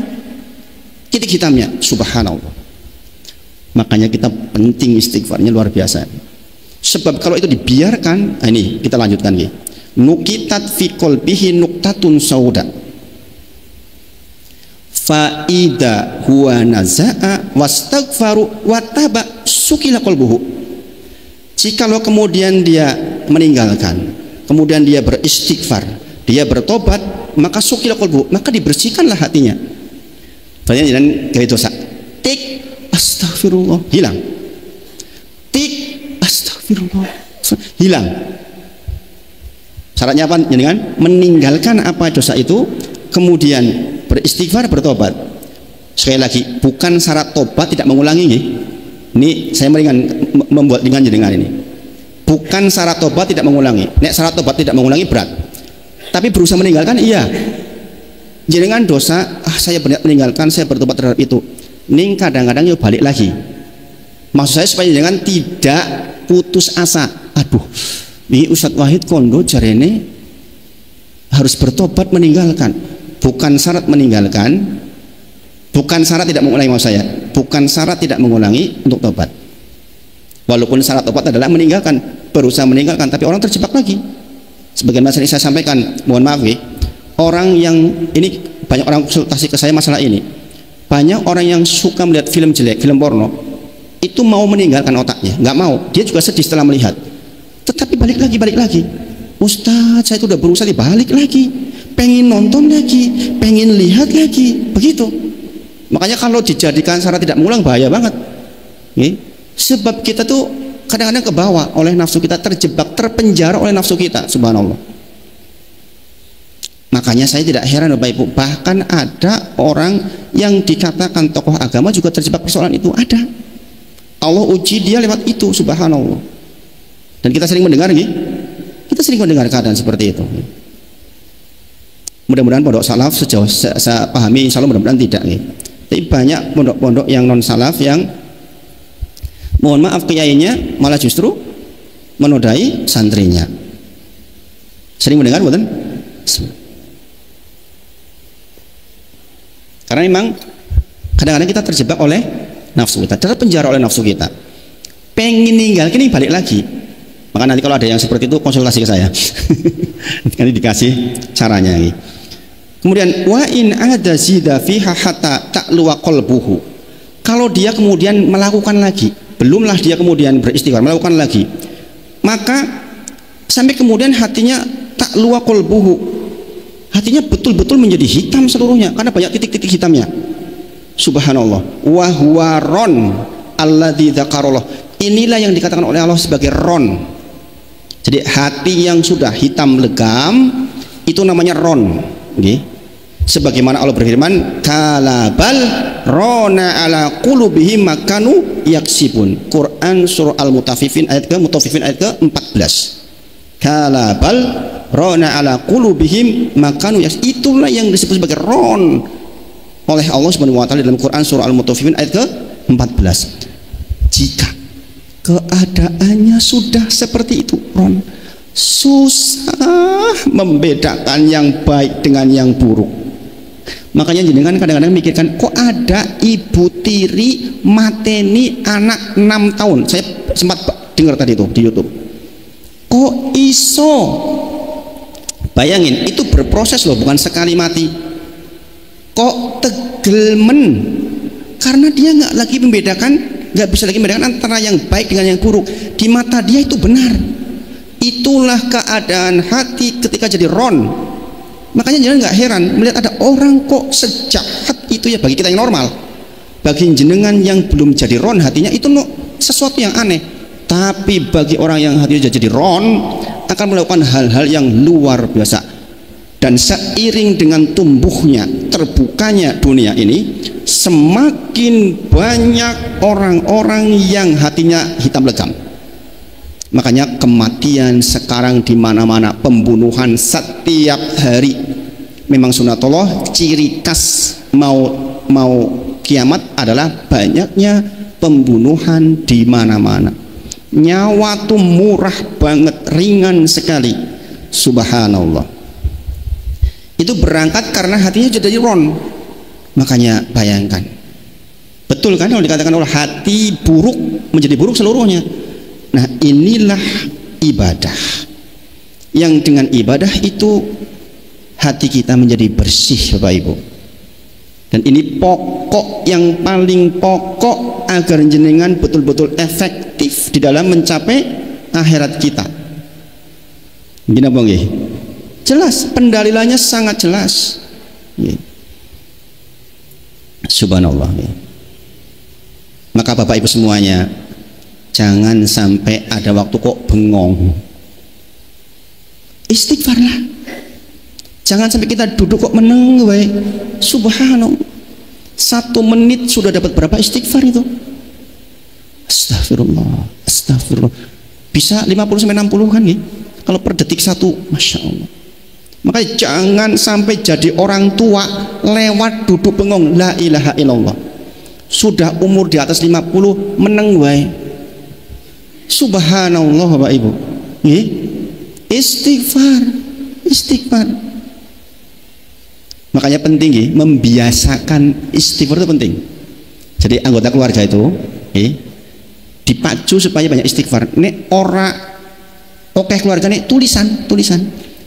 titik hitamnya, subhanallah. Makanya kita penting istighfarnya luar biasa. Sebab kalau itu dibiarkan, ini kita lanjutkan ya. Nukitat fi qalbihi nuktatun sauda. Fa idza huwa nazaa wastaghfaru wa taba sukila qalbuhu. Jikalau kemudian dia meninggalkan, kemudian dia beristighfar, dia bertobat, maka sukila qalbuhu, maka dibersihkanlah hatinya. Banyak jangan gawe dosa. Tik astagfirullah, hilang. Tik astagfirullah, hilang. Syaratnya apa? Jangan meninggalkan apa dosa itu, kemudian beristighfar, bertobat. Sekali lagi, bukan syarat tobat tidak mengulangi. Ini saya membuat dengan jenengan ini. Bukan syarat tobat tidak mengulangi. Nek syarat tobat tidak mengulangi berat. Tapi berusaha meninggalkan, iya. Jenengan dosa, saya meninggalkan, saya bertobat terhadap itu. Ning kadang-kadang yuk balik lagi. Maksud saya supaya jangan tidak putus asa. Aduh, Ini Ustadz Wahid kondo jarene harus bertobat meninggalkan. Bukan syarat meninggalkan, bukan syarat tidak mengulangi, mau saya, bukan syarat tidak mengulangi untuk tobat. Walaupun syarat tobat adalah meninggalkan, berusaha meninggalkan, tapi orang terjebak lagi. Sebagian masalah saya sampaikan, mohon maaf ya, orang yang ini banyak orang konsultasi ke saya masalah ini. Banyak orang yang suka melihat film jelek, film porno, itu mau meninggalkan otaknya, nggak mau. Dia juga sedih setelah melihat. Tetapi balik lagi. Ustadz, saya itu udah berusaha balik lagi, pengen nonton lagi, pengen lihat lagi, begitu. Makanya kalau dijadikan syarat tidak mengulang bahaya banget. Sebab kita tuh kadang-kadang kebawa oleh nafsu kita, terjebak, terpenjara oleh nafsu kita, subhanallah. Makanya saya tidak heran Bapak Ibu, bahkan ada orang yang dikatakan tokoh agama juga terjebak persoalan itu, ada. Allah uji dia lewat itu, subhanallah. Dan kita sering mendengar kita sering mendengar keadaan seperti itu. Mudah-mudahan pondok salaf sejauh saya pahami, insya Allah mudah-mudahan tidak. Tapi banyak pondok-pondok yang non salaf yang mohon maaf kiainya malah justru menodai santrinya. Sering mendengar bukan? Karena memang kadang-kadang kita terjebak oleh nafsu kita, terpenjara oleh nafsu kita. Pengen ninggal, kini balik lagi. Maka nanti kalau ada yang seperti itu konsultasi ke saya. Nanti dikasih caranya. Kemudian wa in ada zida fiha hatta ta'luwa qalbuhu. Kalau dia kemudian melakukan lagi, belumlah dia kemudian beristighfar, melakukan lagi, maka sampai kemudian hatinya ta'luwa qalbuhu. Hatinya betul-betul menjadi hitam seluruhnya karena banyak titik-titik hitamnya. Subhanallah. Wa huwa ron alladzi dzakarallah. Inilah yang dikatakan oleh Allah sebagai ron. Jadi hati yang sudah hitam legam itu namanya ron. Sebagaimana Allah berfirman, kalabal rona ala qulubihim makanu yaksibun. Quran surah Al-Mutaffifin ayat ke-14. Kalabal rona ala qulubihim makanu yaksibun. Itulah yang disebut sebagai ron oleh Allah Subhanahu wa taala dalam Quran surah Al-Mutaffifin ayat ke-14. Jika keadaannya sudah seperti itu, ron, susah membedakan yang baik dengan yang buruk. Makanya jenengan kadang-kadang mikirkan, kok ada ibu tiri mateni anak 6 tahun. Saya sempat dengar tadi itu di YouTube. Kok iso? Bayangin, itu berproses loh, bukan sekali mati. Kok tegelmen? Karena dia nggak lagi membedakan, nggak bisa lagi membedakan antara yang baik dengan yang buruk. Di mata dia itu benar. Itulah keadaan hati ketika jadi ron. Makanya jangan nggak heran melihat ada orang kok sejahat itu ya bagi kita yang normal. Bagi jenengan yang belum jadi ron hatinya itu sesuatu yang aneh. Tapi bagi orang yang hatinya jadi ron akan melakukan hal-hal yang luar biasa. Dan seiring dengan tumbuhnya, terbukanya dunia ini, semakin banyak orang-orang yang hatinya hitam legam. Makanya kematian sekarang di mana-mana, pembunuhan setiap hari. Memang sunatullah, ciri khas mau kiamat adalah banyaknya pembunuhan di mana-mana. Nyawa tuh murah banget, ringan sekali. Subhanallah. Itu berangkat karena hatinya jadi ron. Makanya bayangkan, betul kan kalau dikatakan oleh hati buruk menjadi buruk seluruhnya. Nah, inilah ibadah. Yang dengan ibadah itu hati kita menjadi bersih, Bapak Ibu. Dan ini pokok yang paling pokok agar jenengan betul-betul efektif di dalam mencapai akhirat kita. Gini Bang ya. Jelas, pendalilannya sangat jelas. Subhanallah. Maka Bapak Ibu semuanya, jangan sampai ada waktu kok bengong. Istighfarlah. Jangan sampai kita duduk kok meneng wae. Subhanallah. 1 menit sudah dapat berapa istighfar itu? Astagfirullah, astagfirullah. Bisa 50 sampai 60 kan ya? Kalau per detik 1, Masya Allah. Makanya jangan sampai jadi orang tua lewat duduk bengong. La ilaha illallah. Sudah umur di atas 50 meneng wae. Subhanallah Bapak Ibu. Istighfar, istighfar. Makanya penting ya, membiasakan istighfar itu penting. Jadi anggota keluarga itu dipacu supaya banyak istighfar. Nek ora oke keluarga nek tulisan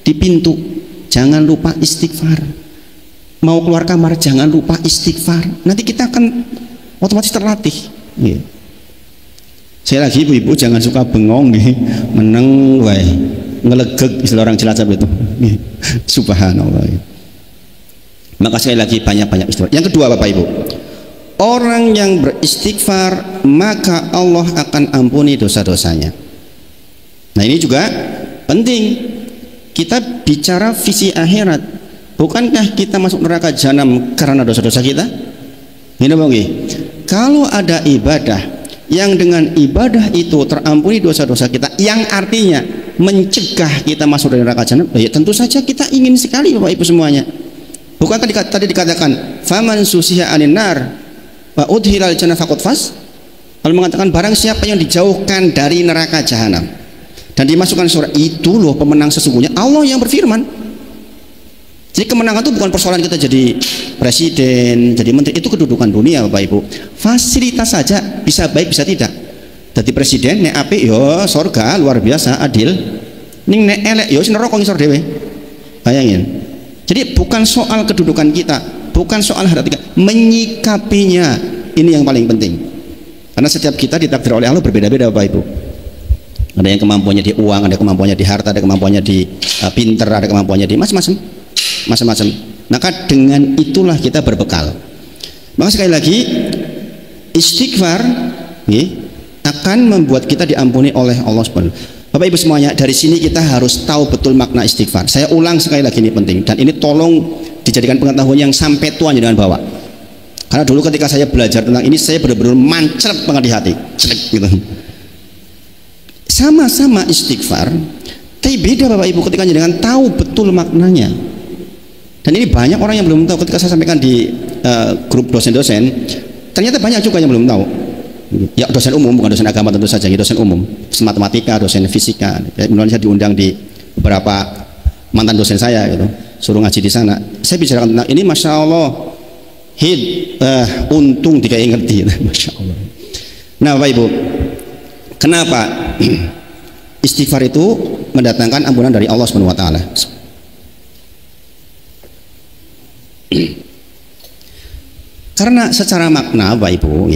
di pintu, jangan lupa istighfar. Mau keluar kamar jangan lupa istighfar. Nanti kita akan otomatis terlatih. Saya lagi ibu-ibu jangan suka bengong nih, meneng wae, ngelegek istilah orang Cilacap itu. Subhanallah. Maka sekali lagi banyak-banyak istighfar. Yang kedua Bapak Ibu, orang yang beristighfar maka Allah akan ampuni dosa-dosanya. Nah ini juga penting. Kita bicara visi akhirat. Bukankah kita masuk neraka jahanam karena dosa-dosa kita? Ini bang, kalau ada ibadah yang dengan ibadah itu terampuni dosa-dosa kita, yang artinya mencegah kita masuk dari neraka jahanam, ya tentu saja kita ingin sekali Bapak Ibu semuanya. Bukankah tadi dikatakan faman susiha anin nar wa udhilal jannah faqad faz? Lalu mengatakan barang siapa yang dijauhkan dari neraka jahanam dan dimasukkan surga, itu loh pemenang sesungguhnya. Allah yang berfirman. Jadi kemenangan itu bukan persoalan kita jadi presiden, jadi menteri, itu kedudukan dunia Bapak Ibu. Fasilitas saja bisa baik bisa tidak. Jadi presiden nek apik yo surga luar biasa adil. Ning nek elek yo neraka ngisor dhewe. Bayangin. Jadi bukan soal kedudukan kita, bukan soal hati kita, menyikapinya ini yang paling penting. Karena setiap kita ditakdir oleh Allah berbeda-beda Bapak Ibu. Ada yang kemampuannya di uang, ada kemampuannya di harta, ada kemampuannya di pinter, ada kemampuannya di macam-macam. Maka dengan itulah kita berbekal. Maka sekali lagi istighfar akan membuat kita diampuni oleh Allah Subhanahu. Bapak Ibu semuanya, dari sini kita harus tahu betul makna istighfar. Saya ulang sekali lagi, ini penting dan ini tolong dijadikan pengetahuan yang sampai tua jangan bawa. Karena dulu ketika saya belajar tentang ini, saya benar-benar mancep banget di hati, gitu. Sama-sama istighfar, tapi beda Bapak Ibu ketika jangan tahu betul maknanya. Dan ini banyak orang yang belum tahu. Ketika saya sampaikan di grup dosen-dosen, ternyata banyak juga yang belum tahu. Ya dosen umum, bukan dosen agama tentu saja, dosen umum, matematika, dosen fisika. Saya diundang di beberapa mantan dosen saya, gitu, suruh ngaji di sana. Saya bicarakan tentang ini, masya Allah, untung dikai ngerti, masya Allah. Nah Bapak Ibu, kenapa istighfar itu mendatangkan ampunan dari Allah Subhanahu Wa Taala? Karena secara makna Bapak Ibu,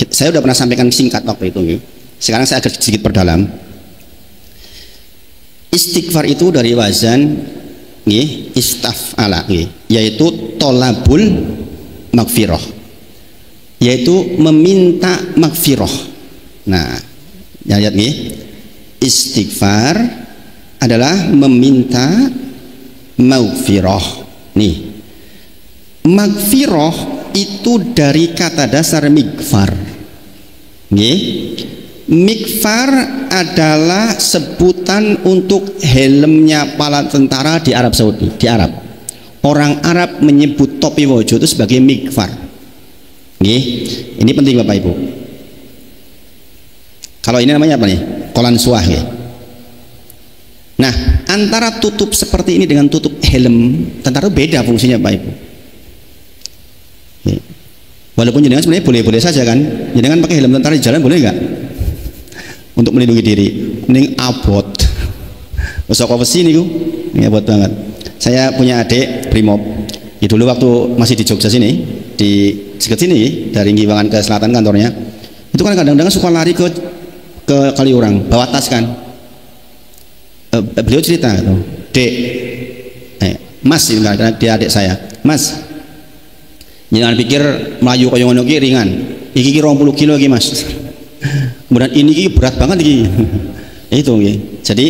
saya sudah pernah sampaikan singkat waktu itu. Sekarang saya agak sedikit perdalam. Istighfar itu dari wazan istaf'ala, yaitu tolabul magfirah, yaitu meminta magfirah. Nah, lihat istighfar adalah meminta magfirah. Magfirah itu dari kata dasar migfar. Migfar adalah sebutan untuk helmnya para tentara di Arab Saudi, di Arab. Orang Arab menyebut topi wajah itu sebagai migfar. Ini penting Bapak Ibu. Kalau ini namanya apa nih? Kolan suah. Nah, antara tutup seperti ini dengan tutup helm tentara beda fungsinya Bapak Ibu. Walaupun jenengan sebenarnya boleh-boleh saja kan, jenengan pakai helm tentara di jalan boleh nggak? Untuk melindungi diri. Mending abot. Usah besi nih, ini abot banget. Saya punya adik Brimob. Ya dulu waktu masih di Jogja sini, di dekat sini, dari Ngiwangan ke selatan kantornya, itu kan kadang-kadang suka lari ke Kaliurang, bawa tas kan. Beliau cerita, gitu, Dek, Mas, dia adik saya, Mas, jangan pikir melayu kaya ngono ki ringan. Iki 20 kilo iki, Mas. Kemudian ini berat banget iki. Itu nggih. Jadi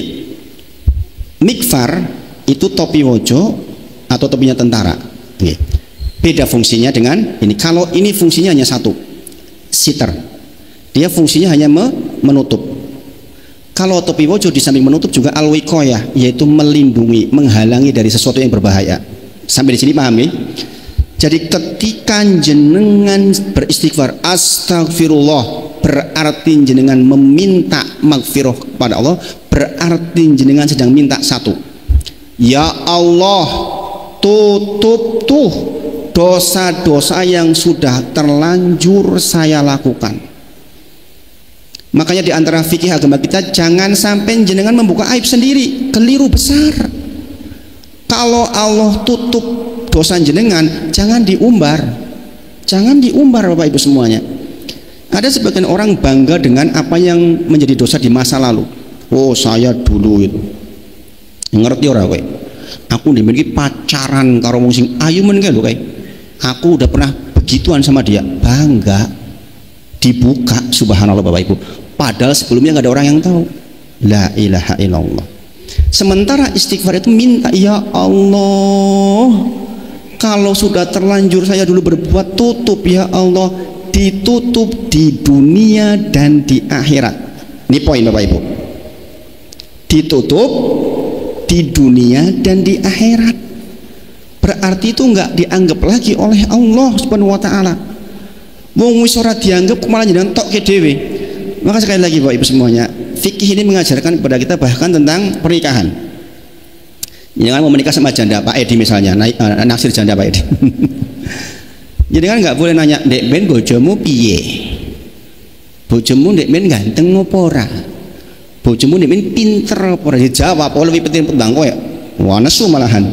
mikfar itu topi wojo atau topinya tentara. Nggih. Beda fungsinya dengan ini. Kalau ini fungsinya hanya satu, sitar. Dia fungsinya hanya menutup. Kalau topi wojo di samping menutup juga al-wiqayah, yaitu melindungi, menghalangi dari sesuatu yang berbahaya. Sampai di sini paham ya? Jadi ketika jenengan beristighfar astagfirullah, berarti jenengan meminta magfirah kepada Allah, berarti jenengan sedang minta satu, ya Allah, tutup tuh dosa-dosa yang sudah terlanjur saya lakukan. Makanya di antara fikih agama kita, jangan sampai jenengan membuka aib sendiri, keliru besar. Kalau Allah tutup dosa jenengan, jangan diumbar, jangan diumbar Bapak Ibu semuanya. Ada sebagian orang bangga dengan apa yang menjadi dosa di masa lalu. Oh, saya dulu itu, ngerti orang kowe, aku dimiliki pacaran karo wong sing ayu men lho kowe, aku udah pernah begituan sama dia, bangga, dibuka, subhanallah Bapak Ibu, padahal sebelumnya nggak ada orang yang tahu. La ilaha illallah. Sementara istighfar itu minta, ya Allah, kalau sudah terlanjur saya dulu berbuat, tutup ya Allah, ditutup di dunia dan di akhirat. Ini poin Bapak Ibu, ditutup di dunia dan di akhirat. Berarti itu nggak dianggap lagi oleh Allah Subhanahu wa taala. Wong wis ora dianggap malah jenengan tok ke dhewe. Maka sekali lagi Bapak Ibu semuanya, fikih ini mengajarkan kepada kita bahkan tentang pernikahan. Jangan mau menikah sama janda Pak Edi misalnya, naksir janda Pak Edi. Jadi kan nggak boleh nanya, "Dek ben bojomu piye? Bojomu dek ben ganteng opo ora? Bojomu dek ben pinter opo ora?" Dijawab, "Oh lebih penting tentang kowe." Wah, nesu malahan.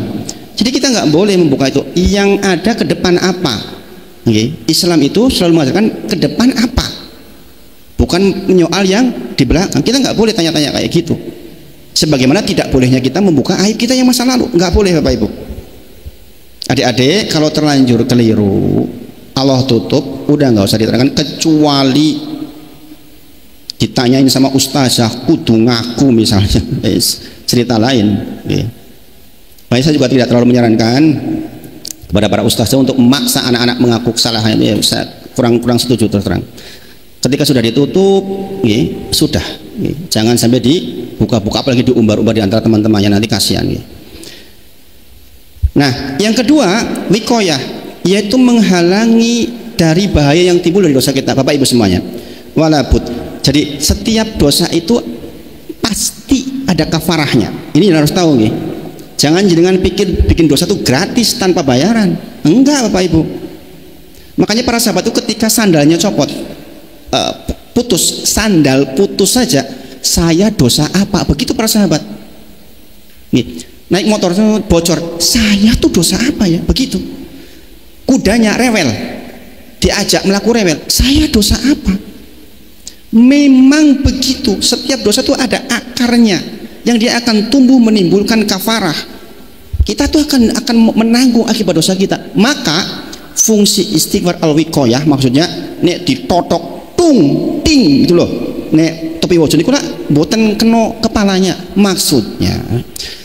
Jadi kita nggak boleh membuka itu. Yang ada ke depan apa? Okay. Islam itu selalu mengatakan ke depan apa, bukan menyoal yang di belakang. Kita nggak boleh tanya-tanya kayak gitu. Sebagaimana tidak bolehnya kita membuka aib kita yang masa lalu, nggak boleh Bapak Ibu. Adik-adik, kalau terlanjur keliru, Allah tutup, udah nggak usah diterangkan, kecuali ditanyain sama ustazah, kudu ngaku misalnya, cerita lain. Okay. Baik, saya juga tidak terlalu menyarankan kepada para ustazah untuk memaksa anak-anak mengaku kesalahan. Ya, saya kurang setuju terus terang. Ketika sudah ditutup, sudah, jangan sampai dibuka-buka, apalagi diumbar-umbar di antara teman-temannya, nanti kasihan. Nah, yang kedua, wikoyah, yaitu menghalangi dari bahaya yang timbul dari dosa kita, Bapak Ibu semuanya. Walabut. Jadi setiap dosa itu pasti ada kafarahnya. Ini harus tahu, nih. Jangan jangan pikir bikin dosa itu gratis tanpa bayaran. Enggak Bapak Ibu. Makanya para sahabat itu ketika sandalnya copot, putus, sandal putus saja, saya dosa apa? Begitu para sahabat. Nih. Naik motor bocor, saya tuh dosa apa ya? Begitu. Kudanya rewel, diajak melakukan rewel, saya dosa apa? Memang begitu. Setiap dosa itu ada akarnya yang dia akan tumbuh menimbulkan kafarah. Kita tuh akan menanggung akibat dosa kita. Maka fungsi istighfar al-wiqayah, maksudnya nek ditotok tung ting gitu loh. Nek topi wajah niku lak mboten kena kepalanya. Maksudnya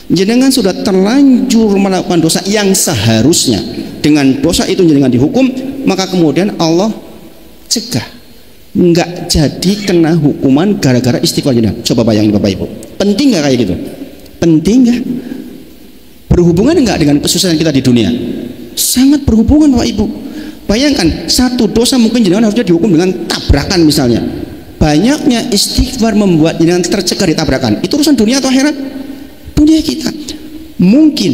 jenengan sudah terlanjur melakukan dosa yang seharusnya dengan dosa itu jenengan dihukum, maka kemudian Allah cegah, nggak jadi kena hukuman gara-gara istighfar jenengan. Coba bayangin Bapak Ibu, penting nggak kayak gitu? Penting nggak? Berhubungan nggak dengan kesusahan kita di dunia? Sangat berhubungan Bapak Ibu. Bayangkan satu dosa mungkin jenengan harusnya dihukum dengan tabrakan misalnya. Banyaknya istighfar membuat jenengan tercegah di tabrakan. Itu urusan dunia atau akhirat? Dunia kita. Mungkin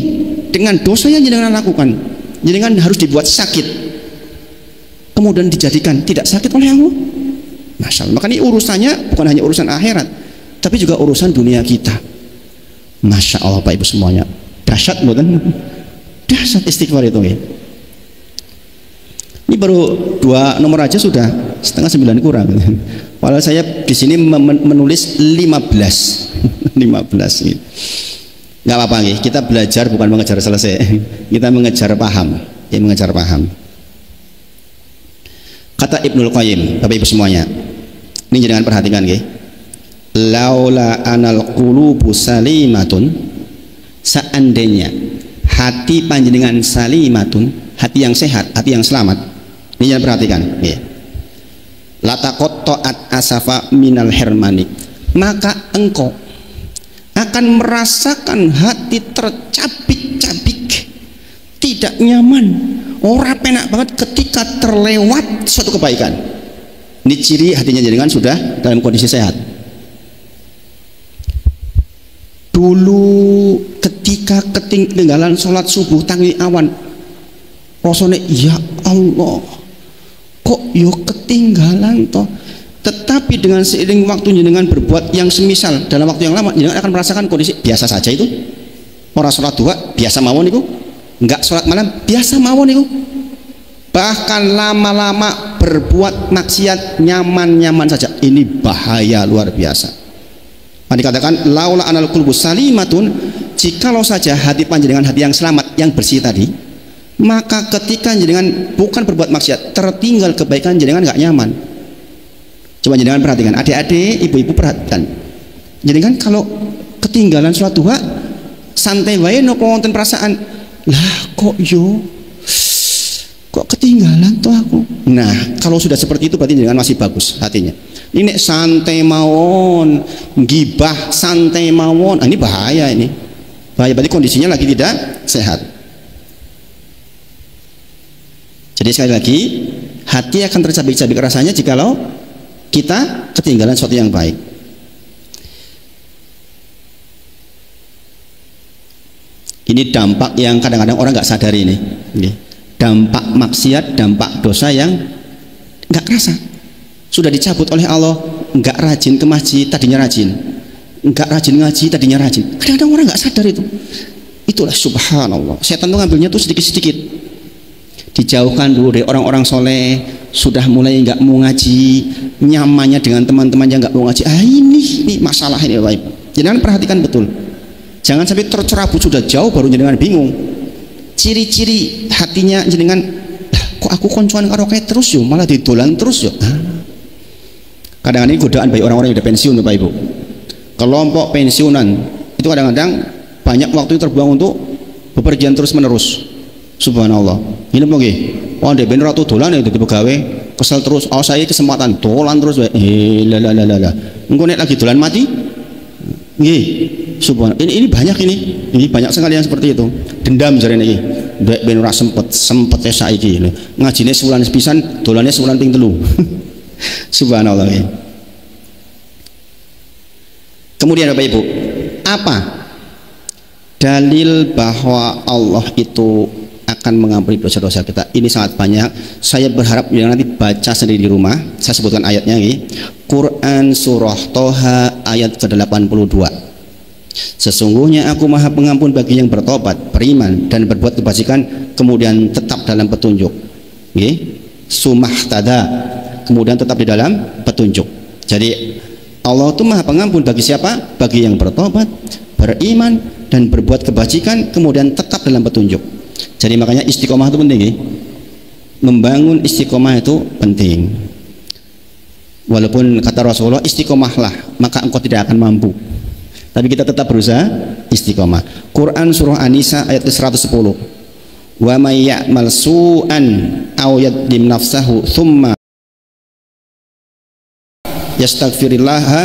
dengan dosa yang jenengan lakukan, jenengan harus dibuat sakit, kemudian dijadikan tidak sakit oleh Allah. Masya Allah. Maka ini urusannya bukan hanya urusan akhirat, tapi juga urusan dunia kita. Masya Allah Pak Ibu semuanya, dahsyat bukan? Dahsyat istighfar itu ya. Ini baru 2 nomor aja sudah setengah 9 kurang. Padahal saya di sini menulis 15 gitu. Nggak apa-apa, kita belajar bukan mengejar selesai, kita mengejar paham, mengejar paham. Kata Ibnul Qayyim, Bapak Ibu semuanya, ini jangan perhatikan, laula anal qulubu salimatun, seandainya hati panjenengan salimatun, hati yang sehat, hati yang selamat, ini jangan perhatikan, lataqatta'at asafa minal hermani, maka engkau akan merasakan hati tercabik-cabik, tidak nyaman, ora penak banget ketika terlewat suatu kebaikan. Ini ciri hatinya jenengan sudah dalam kondisi sehat. dulu ketika ketinggalan sholat subuh tangi awan rasane ya Allah kok yo ketinggalan toh, tetapi dengan seiring waktu jenengan berbuat yang semisal dalam waktu yang lama, jenengan akan merasakan kondisi biasa saja itu. Orang sholat duha biasa mawon itu, enggak sholat malam biasa mawon itu, bahkan lama-lama berbuat maksiat nyaman-nyaman saja. Ini bahaya luar biasa. Dikatakan laula anal qulbus salimatun, jikalau saja hati panjenengan hati yang selamat, yang bersih tadi, maka ketika jenengan bukan berbuat maksiat, tertinggal kebaikan jenengan nggak nyaman. Coba jenengan perhatikan, adik-adik, ibu-ibu perhatikan. Jenengan kalau ketinggalan sholat duha, santai wae nopo wonten perasaan, lah kok ketinggalan tuh aku. Nah, kalau sudah seperti itu berarti jenengan masih bagus hatinya. Ini santai mawon, gibah santai mawon. Ini bahaya ini. Bahaya, berarti kondisinya lagi tidak sehat. Jadi sekali lagi, hati akan tercabik-cabik rasanya jikalau kita ketinggalan sesuatu yang baik. Ini dampak yang kadang-kadang orang nggak sadari ini. Dampak maksiat, dampak dosa yang nggak kerasa. Sudah dicabut oleh Allah, nggak rajin ke masjid, tadinya rajin. Nggak rajin ngaji, tadinya rajin. Kadang-kadang orang nggak sadar itu. Itulah subhanallah. Setan tuh ngambilnya tuh sedikit-sedikit. Dijauhkan dulu dari orang-orang soleh, sudah mulai nggak mau ngaji, nyamannya dengan teman-teman yang nggak mau ngaji. Ini masalah ini Bapak Ibu. Jangan perhatikan betul. Jangan sampai tercerabut sudah jauh baru jenengan bingung. Ciri-ciri hatinya jenengan, kok aku koncoan karo kayak terus yo, malah didolan terus yo. Kadang-kadang ini godaan bagi orang-orang yang udah pensiun Bapak Ibu. Kelompok pensiunan itu kadang-kadang banyak waktu terbuang untuk bepergian terus menerus. Subhanallah. Ini mau nggih. Oh, ndek ben ratu dolan itu pegawai, kesel terus. Oh, saya kesempatan dolan terus wae. Lah. Engko nek lagi dolan mati. Nggih. Subhanallah. Ini banyak ini. Ini banyak sekali yang seperti itu. Dendam jarene iki. Ndek ben ora sempet saiki lho. Ngajine sebulan sepisan, dolane sebulan ping 3. Subhanallah. Kemudian Bapak Ibu, apa dalil bahwa Allah itu akan mengampuni dosa-dosa kita? Ini sangat banyak. Saya berharap yang nanti baca sendiri di rumah. Saya sebutkan ayatnya ini. Quran surah Toha ayat ke-82. Sesungguhnya aku maha pengampun bagi yang bertobat, beriman dan berbuat kebajikan, kemudian tetap dalam petunjuk. Sumahtada, kemudian tetap di dalam petunjuk. Jadi Allah itu maha pengampun bagi siapa? Bagi yang bertobat, beriman dan berbuat kebajikan, kemudian tetap dalam petunjuk. Jadi makanya istiqomah itu penting. Membangun istiqomah itu penting. Walaupun kata Rasulullah, istiqomahlah maka engkau tidak akan mampu. Tapi kita tetap berusaha istiqomah. Quran surah An-Nisa ayat 110. Wa may ya'mal su'an aw yadlim nafsahu thumma yastaghfirillaha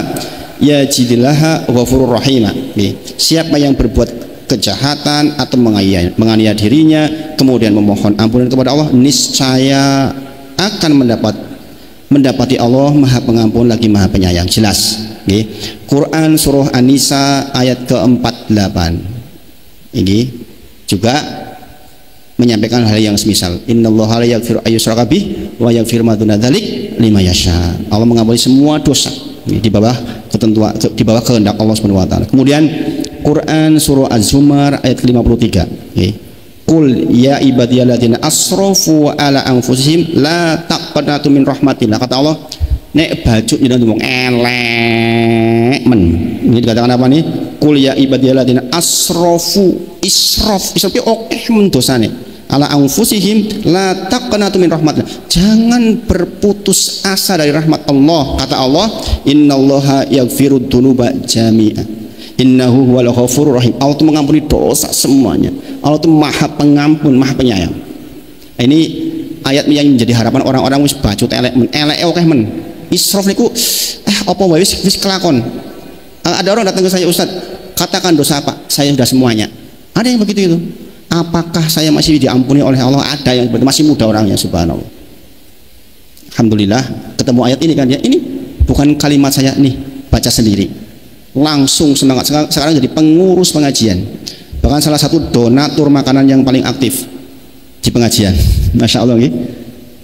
yajidillaha ghafurur rahim. Siapa yang berbuat kejahatan atau menganiaya dirinya kemudian memohon ampunan kepada Allah, niscaya akan mendapati Allah maha pengampun lagi maha penyayang. Jelas. Quran surah An-Nisa ayat ke-48 ini juga menyampaikan hal yang semisal. Innallaha la yaghfiru ayyushraka bih wa yaghfiru ma duna dzalik liman yasha. Allah mengampuni semua dosa di bawah ketentuan, di bawah kehendak Allah Subhanahu wa taala. Kemudian Quran surah Az-Zumar ayat 53. Qul ya ibadiyalladzina asrafu ala anfusihim la taqnatu min rahmatillah. Kata Allah, nek baju jenengan ngomong elek men. Ini dikatakan apa nih? Qul ya ibadiyalladzina asrafu, israf akeh men dosane. Ala anfusihim la taqnatu min rahmatillah. Jangan berputus asa dari rahmat Allah. Kata Allah, innallaha yaghfirud dzunuba jami'a. Innahu huwal ghafurur rahim. Allah itu mengampuni dosa semuanya. Allah itu maha pengampun, maha penyayang. Ini ayat yang menjadi harapan orang-orang wis baju elek men, elek akeh men. Israf niku apa wae wis kelakon. Ada orang datang ke saya, Ustaz, katakan dosa apa? Saya sudah semuanya. Ada yang begitu itu. Apakah saya masih diampuni oleh Allah? Ada yang masih muda orangnya, subhanallah. Alhamdulillah ketemu ayat ini kan ya. Ini bukan kalimat saya nih baca sendiri. langsung semangat, sekarang jadi pengurus pengajian, bahkan salah satu donatur makanan yang paling aktif di pengajian. Masya Allah gitu.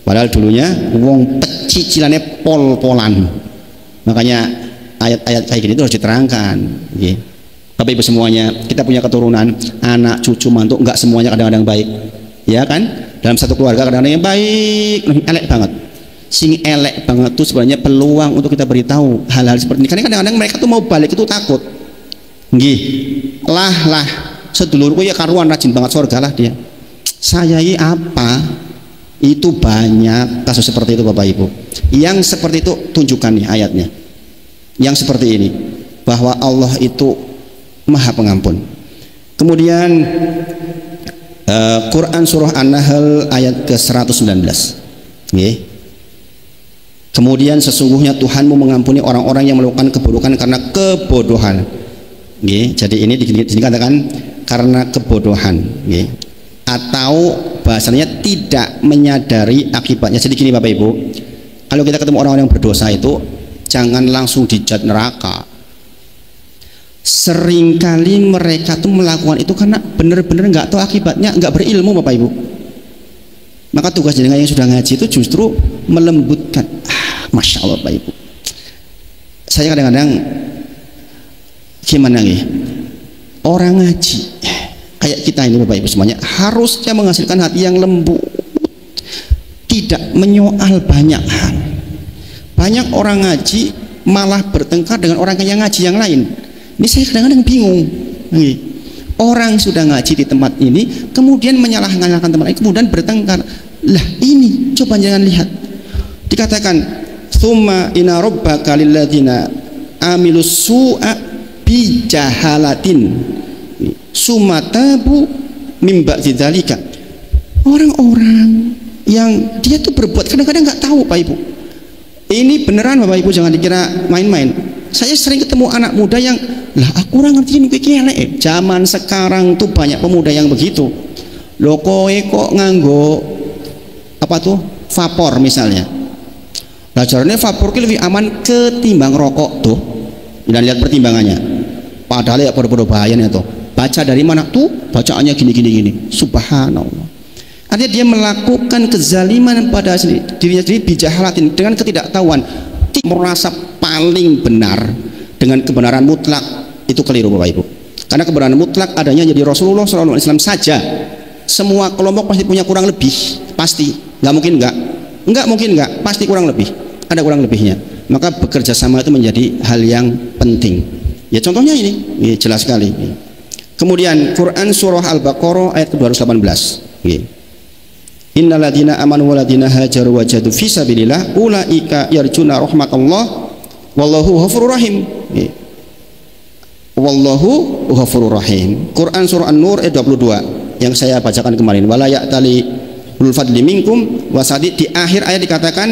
Padahal dulunya wong pecicilannya pol-polan, makanya ayat-ayat kayak gini itu harus diterangkan gitu. Bapak Ibu semuanya, kita punya keturunan, anak, cucu, mantu, enggak semuanya kadang-kadang baik, ya kan? Dalam satu keluarga kadang-kadang yang baik, elek banget. Sing elek banget itu sebenarnya peluang untuk kita beritahu hal-hal seperti ini. Karena kadang-kadang mereka tuh mau balik itu takut. Nggih. Lah sedulurku ya karuan rajin banget surga lah dia. Saya ini apa? Itu banyak kasus seperti itu Bapak Ibu. Yang seperti itu tunjukkan nih ayatnya. Yang seperti ini, bahwa Allah itu Maha Pengampun. Kemudian Quran surah An-Nahl ayat ke-119. Nggih. Kemudian sesungguhnya Tuhanmu mengampuni orang-orang yang melakukan keburukan karena kebodohan. Nggih, jadi ini dikatakan karena kebodohan, nggih. Atau bahasanya tidak menyadari akibatnya. Jadi gini Bapak Ibu, kalau kita ketemu orang-orang yang berdosa itu jangan langsung dijat neraka. Seringkali mereka tuh melakukan itu karena benar-benar nggak tahu akibatnya, nggak berilmu Bapak Ibu. Maka tugas jenengan yang sudah ngaji itu justru melembutkan. Masya Allah Bapak Ibu, saya kadang-kadang gimana nih, orang ngaji kayak kita ini Bapak Ibu semuanya harusnya menghasilkan hati yang lembut, tidak menyoal banyak hal. Banyak orang ngaji malah bertengkar dengan orang yang ngaji yang lain. Ini saya kadang-kadang bingung. Orang sudah ngaji di tempat ini kemudian menyalahkan tempat lain, kemudian bertengkar. Lah ini coba jangan lihat, dikatakan tsumma inna rabbaka lilladzina amilus su'a bi jahalatin summa tabu mim ba'di dzalika. Orang-orang yang dia tuh berbuat kadang-kadang nggak tahu Pak Ibu. Ini beneran Bapak Ibu, jangan dikira main-main. Saya sering ketemu anak muda yang lah aku kurang ngerti ini kayak zaman sekarang tuh banyak pemuda yang begitu. Loh kowe kok nganggo apa tuh vapor misalnya. Belajarnya vapor lebih aman ketimbang rokok tuh. Dan lihat pertimbangannya. Padahal ya bodoh-bodoh bahayanya tuh. Baca dari mana tuh? Bacaannya gini. Subhanallah. Artinya dia melakukan kezaliman pada dirinya sendiri bijahalatin, dengan ketidaktahuan. Merasa paling benar dengan kebenaran mutlak itu keliru Bapak Ibu. Karena kebenaran mutlak adanya jadi Rasulullah SAW saja. Semua kelompok pasti punya kurang lebih, pasti. Nggak mungkin nggak, pasti kurang lebih. Ada kurang lebihnya. Maka bekerja sama itu menjadi hal yang penting. Ya contohnya ini jelas sekali. Kemudian Quran surah Al-Baqarah ayat ke-218. Innal ladzina amanu wal ladzina hajaru wajadu fi sabilillah ulaika yarjuna rahmatallah wallahu ghafurur rahim. Wallahu ghafurur rahim. Quran surah An-Nur ayat 22 yang saya bacakan kemarin. Wala ya'tali ulul fadli minkum wasadi. Di akhir ayat dikatakan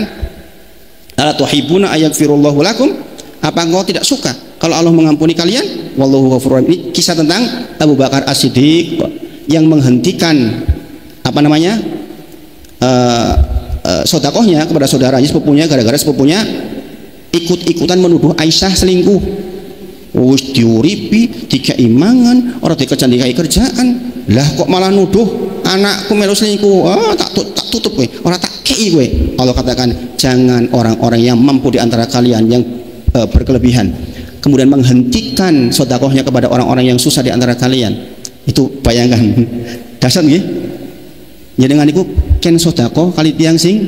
ala tuhibuna ayaghfirullahu lakum, apa engkau tidak suka kalau Allah mengampuni kalian? Wallahu ghafurur rahim. Ini kisah tentang Abu Bakar As-Siddiq yang menghentikan apa namanya sodakohnya kepada saudaranya sepupunya, gara-gara sepupunya ikut-ikutan menuduh Aisyah selingkuh. Wis diuripi, dikai mangan, orang dikerjaan dikai kerjaan, lah kok malah nuduh anakku melu selingkuh. Tak tutup kowe, ora tak kei kowe. Allah katakan jangan orang-orang yang mampu di antara kalian yang berkelebihan kemudian menghentikan sedekahnya kepada orang-orang yang susah di antara kalian. Itu bayangkan dasar nggih. Ya dengan niku ken sedekah kali tiang sing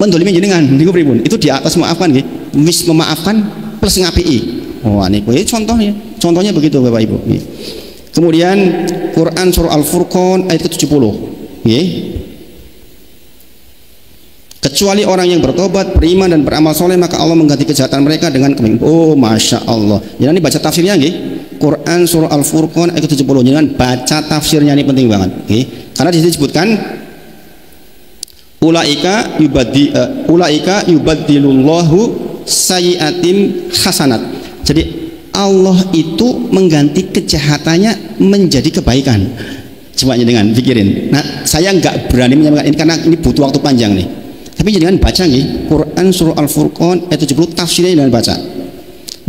mendolimi jenengan niku pripun? Itu di atas maafkan nggih. Wis memaafkan plus ngapii. Oh niku contohnya. Contohnya begitu Bapak Ibu. Kemudian Quran surah Al-Furqan ayat ke-70. Nggih. Kecuali orang yang bertobat, beriman dan beramal soleh, maka Allah mengganti kejahatan mereka dengan kebaikan. Oh, masya Allah. Jadi ini baca tafsirnya, nggih. Quran surah Al-Furqan ayat 70. Jangan baca tafsirnya, ini penting banget. Nggih. Karena di sini disebutkan ulaika yubaddilullahu sayyiatim hasanat. Jadi Allah itu mengganti kejahatannya menjadi kebaikan. Coba dengan pikirin. Nah, saya nggak berani menyampaikan ini karena ini butuh waktu panjang nih. Tapi jangan baca nih Quran surah Al-Furqan ayat 70 tafsirnya jangan baca.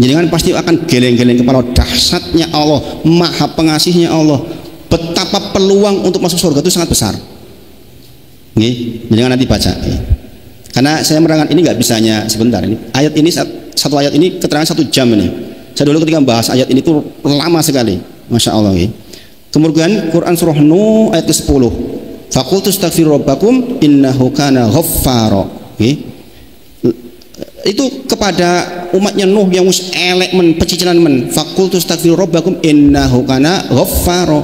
Jenengan pasti akan geleng-geleng kepala dahsyatnya Allah, maha pengasihnya Allah, betapa peluang untuk masuk surga itu sangat besar. Jenengan nanti baca. Karena saya menerangkan ini nggak bisanya sebentar. Ini ayat ini, satu ayat ini keterangan 1 jam ini. Saya dulu ketika membahas ayat ini tuh lama sekali, masya Allah. Kemudian Quran surah Nuh ayat ke-10. Faqultu astaghfiru rabbakum innahu kana ghaffara. Itu kepada umatnya Nuh yang elek men pecicilan men. Faqultu astaghfiru rabbakum innahu kana ghaffara.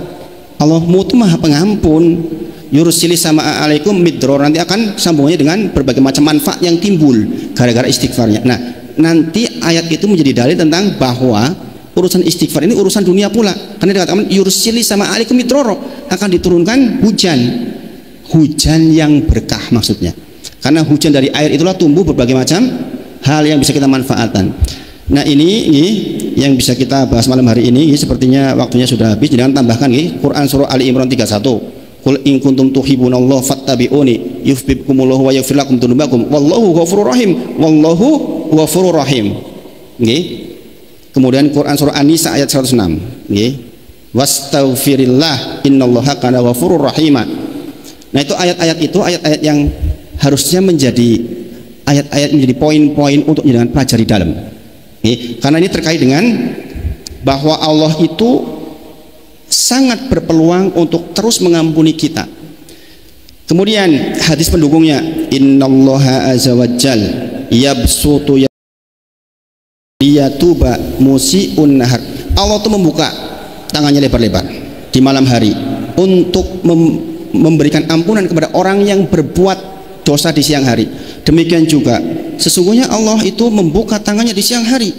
Allahmu itu maha pengampun. Yursili sama alaikum midror, nanti akan sambungannya dengan berbagai macam manfaat yang timbul gara-gara istighfarnya. Nah, nanti ayat itu menjadi dalil tentang bahwa urusan istighfar ini urusan dunia pula, karena dikatakan yursili sama alaikum midror, akan diturunkan hujan yang berkah maksudnya, karena hujan dari air itulah tumbuh berbagai macam hal yang bisa kita manfaatkan. Nah, ini yang bisa kita bahas malam hari ini. Sepertinya waktunya sudah habis. Jangan tambahkan Quran surah Ali Imran 31. Qul in kuntum tuhibbunallaha fattabi'uni yuhibbukumullahu wa yaghfir lakum dzunubakum wallahu ghafurur rahim. Wallahu ghafurur rahim. Kemudian Quran surah An-Nisa ayat 106. Wastaghfirillah innallaha kana ghafurur rahim. Nah, itu ayat-ayat yang harusnya menjadi ayat-ayat menjadi poin-poin untuk jangan pelajari dalam. Karena ini terkait dengan bahwa Allah itu sangat berpeluang untuk terus mengampuni kita. Kemudian hadis pendukungnya, innallaha azza wajal yabsutu liyatuba musiun nahar. Allah itu membuka tangannya lebar-lebar di malam hari untuk memberikan ampunan kepada orang yang berbuat dosa di siang hari. Demikian juga sesungguhnya Allah itu membuka tangannya di siang hari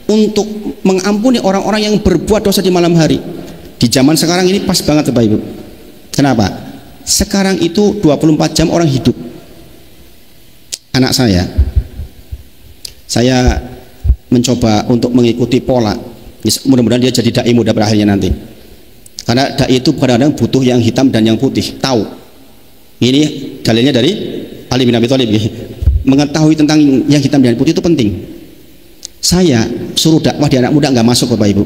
untuk mengampuni orang-orang yang berbuat dosa di malam hari. Di zaman sekarang ini pas banget Bapak Ibu. Kenapa? Sekarang itu 24 jam orang hidup. Anak saya mencoba untuk mengikuti pola. Mudah-mudahan dia jadi dai muda berakhirnya nanti. Karena dai itu kadang-kadang butuh yang hitam dan yang putih. Tahu. Ini dalilnya dari Ali bin Abi Thalib. Mengetahui tentang yang hitam dan putih itu penting. Saya suruh dakwah di anak muda nggak masuk Bapak Ibu.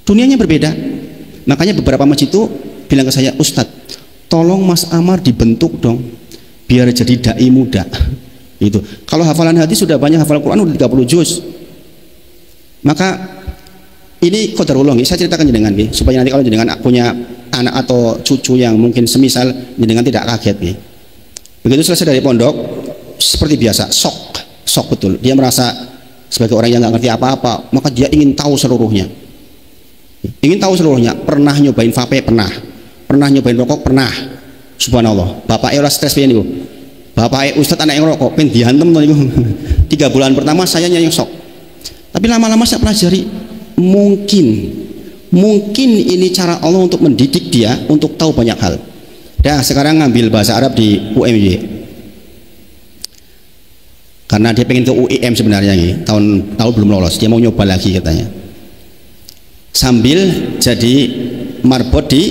Dunianya berbeda. Makanya beberapa masjid itu bilang ke saya, Ustadz, tolong Mas Amar dibentuk dong biar jadi dai muda. Itu. Kalau hafalan hadis sudah banyak, hafal Quran udah 30 juz. Maka ini qadarullah, saya ceritakan jenengan supaya nanti kalau jenengan punya anak atau cucu yang mungkin semisal, jenengan tidak kaget. Begitu selesai dari pondok, seperti biasa, sok betul. Dia merasa sebagai orang yang nggak ngerti apa-apa, maka dia ingin tahu seluruhnya. Pernah nyobain vape, pernah nyobain rokok, pernah. Subhanallah, bapaknya ulah stres ini. Bapaknya Ustadz anak yang rokok, pengen dihantem tuh. 3 bulan pertama saya nyesok, tapi lama-lama saya pelajari. Mungkin ini cara Allah untuk mendidik dia untuk tahu banyak hal. Sekarang ngambil bahasa Arab di UMY karena dia pengen ke UIM sebenarnya tahun belum lolos, dia mau nyoba lagi katanya, sambil jadi marbot di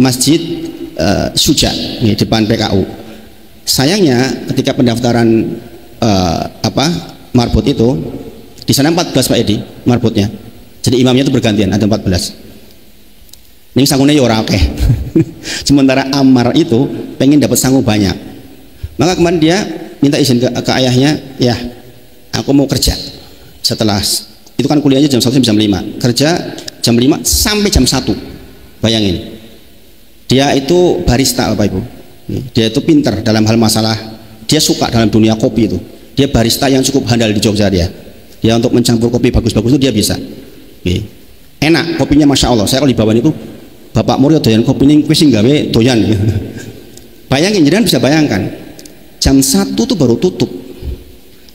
Masjid Suja di depan PKU. Sayangnya ketika pendaftaran marbot itu di sana 14 Pak Edi marbotnya, jadi imamnya itu bergantian, ada 14. Ini sanggungnya ya ora akeh. Sementara Ammar itu pengen dapat sanggup banyak, maka kemarin dia minta izin ke ayahnya, ya aku mau kerja setelah itu kan kuliahnya jam 1 sampai jam 5, kerja jam 5 sampai jam 1. Bayangin, dia itu barista Bapak Ibu. Dia itu pinter dalam hal masalah, dia suka dalam dunia kopi itu. Dia barista yang cukup handal di Jogja. Dia untuk mencampur kopi bagus-bagus itu dia bisa. Enak kopinya, masya Allah. Saya kalau di bawah itu, bapak murid doyan kopi ini wis gawe doyan. Bayangin, jangan bisa bayangkan jam 1 tuh baru tutup.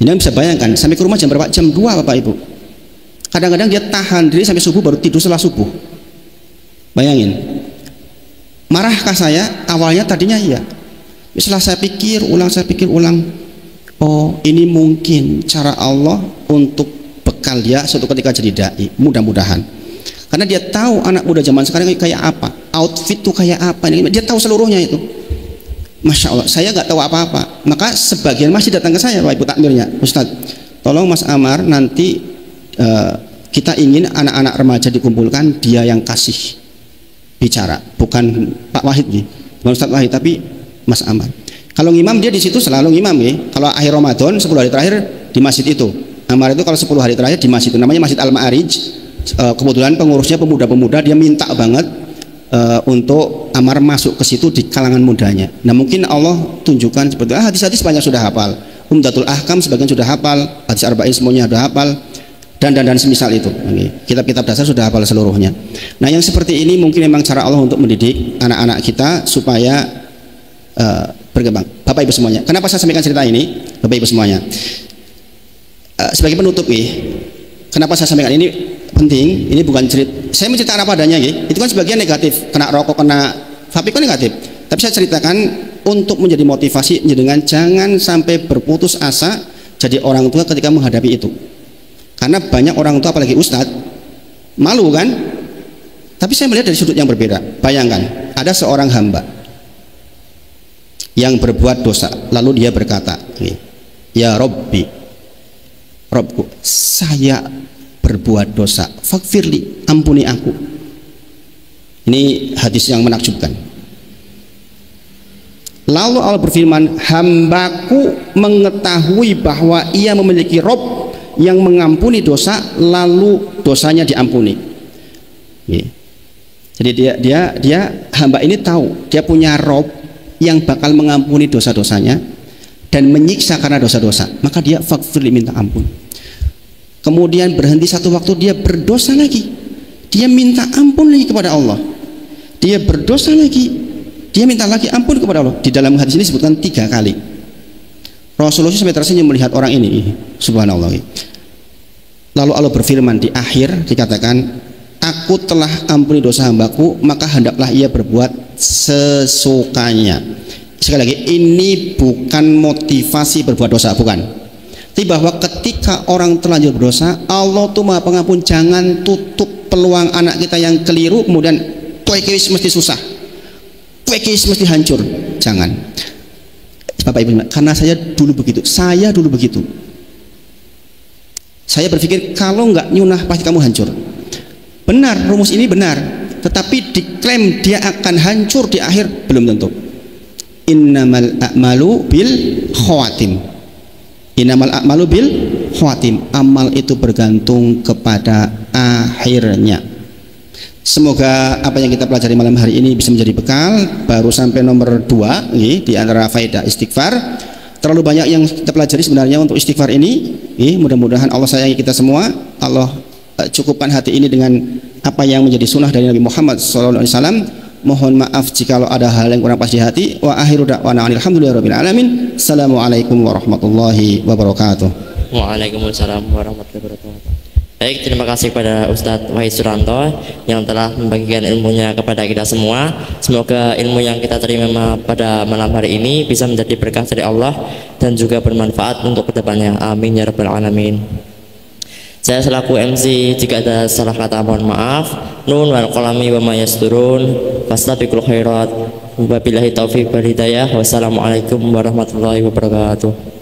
Jangan bisa bayangkan sampai ke rumah jam berapa? Jam 2 Bapak Ibu. Kadang-kadang dia tahan diri sampai subuh, baru tidur setelah subuh. Bayangin. Marahkah saya? Awalnya tadinya iya. Setelah saya pikir ulang, oh ini mungkin cara Allah untuk bekal dia suatu ketika jadi dai. Mudah-mudahan. Karena dia tahu anak muda zaman sekarang kayak apa, outfit tuh kayak apa. Dia tahu seluruhnya itu. Masya Allah, saya nggak tahu apa-apa. Maka sebagian masih datang ke saya, Pak Ibu takmirnya, Ustadz, tolong Mas Amar nanti kita ingin anak-anak remaja dikumpulkan, dia yang kasih bicara, bukan Pak Wahid nih, bukan Ustadz Wahid, tapi Mas Amar. Kalau ngimam dia di situ selalu ngimam ya. Kalau akhir Ramadan 10 hari terakhir di masjid itu. Amar itu kalau 10 hari terakhir di masjid itu, namanya Masjid Al-Ma'arij. Kebetulan pengurusnya pemuda-pemuda, dia minta banget untuk Amar masuk ke situ di kalangan mudanya. Nah mungkin Allah tunjukkan seperti hadis-hadis banyak sudah hafal, Umdatul Ahkam sebagian sudah hafal, hadis Arba'in semuanya sudah hafal, dan semisal itu. Kitab-kitab dasar sudah hafal seluruhnya. Nah yang seperti ini mungkin memang cara Allah untuk mendidik anak-anak kita supaya berkembang. Bapak Ibu semuanya, kenapa saya sampaikan cerita ini Bapak Ibu semuanya? Sebagai penutup kenapa saya sampaikan ini penting? Ini bukan cerita, saya menceritakan apa adanya itu kan sebagian negatif, kena rokok, kena vape kan negatif, tapi saya ceritakan untuk menjadi motivasi dengan jangan sampai berputus asa jadi orang tua ketika menghadapi itu. Karena banyak orang tua apalagi ustadz malu kan, tapi saya melihat dari sudut yang berbeda. Bayangkan ada seorang hamba yang berbuat dosa, lalu dia berkata, ya Robbi, Robku, saya berbuat dosa, faghfirli, ampuni aku. Ini hadis yang menakjubkan. Lalu Allah berfirman, hambaku mengetahui bahwa ia memiliki Rob yang mengampuni dosa, lalu dosanya diampuni. Jadi dia hamba ini tahu dia punya Rob yang bakal mengampuni dosa-dosanya dan menyiksa karena dosa-dosa, maka dia faghfirli, minta ampun. Kemudian berhenti satu waktu, dia berdosa lagi, dia minta ampun lagi kepada Allah, dia berdosa lagi, dia minta lagi ampun kepada Allah. Di dalam hadis ini disebutkan 3 kali. Rasulullah sampai tersenyum melihat orang ini, subhanallah. Lalu Allah berfirman di akhir, dikatakan, aku telah ampuni dosa hambaku, maka hendaklah ia berbuat sesukanya. Sekali lagi, ini bukan motivasi berbuat dosa, bukan. Tapi bahwa ketika orang terlanjur berdosa, Allah tuh Maha Pengampun. Jangan tutup peluang anak kita yang keliru, kemudian kuekis mesti susah, kuekis mesti hancur. Jangan. Bapak Ibu, karena saya dulu begitu, saya berpikir kalau nggak nyunah pasti kamu hancur. Benar, rumus ini benar, tetapi diklaim dia akan hancur di akhir, belum tentu. Innamal a'malu bil khawatim. Innamal a'malu bil khawatim. Amal itu bergantung kepada akhirnya. Semoga apa yang kita pelajari malam hari ini bisa menjadi bekal. Baru sampai nomor 2 di antara faedah istighfar. Terlalu banyak yang kita pelajari sebenarnya untuk istighfar ini. Mudah-mudahan Allah sayangi kita semua. Allah cukupkan hati ini dengan apa yang menjadi sunnah dari Nabi Muhammad SAW. Mohon maaf jika ada hal yang kurang pas di hati. Wa akhiru da'wana alhamdulillahirabbil alamin. Assalamualaikum warahmatullahi wabarakatuh. Waalaikumsalam warahmatullahi wabarakatuh. Baik, terima kasih kepada Ustadz Wahid Suranto yang telah membagikan ilmunya kepada kita semua. Semoga ilmu yang kita terima pada malam hari ini bisa menjadi berkah dari Allah dan juga bermanfaat untuk kedepannya. Amin ya rabbal alamin. Saya selaku MC, jika ada salah kata mohon maaf. Nun wal qalami wa ma yasturun. Fastabiqul khairat. Wabillahi taufiq wal hidayah. Wassalamualaikum warahmatullahi wabarakatuh.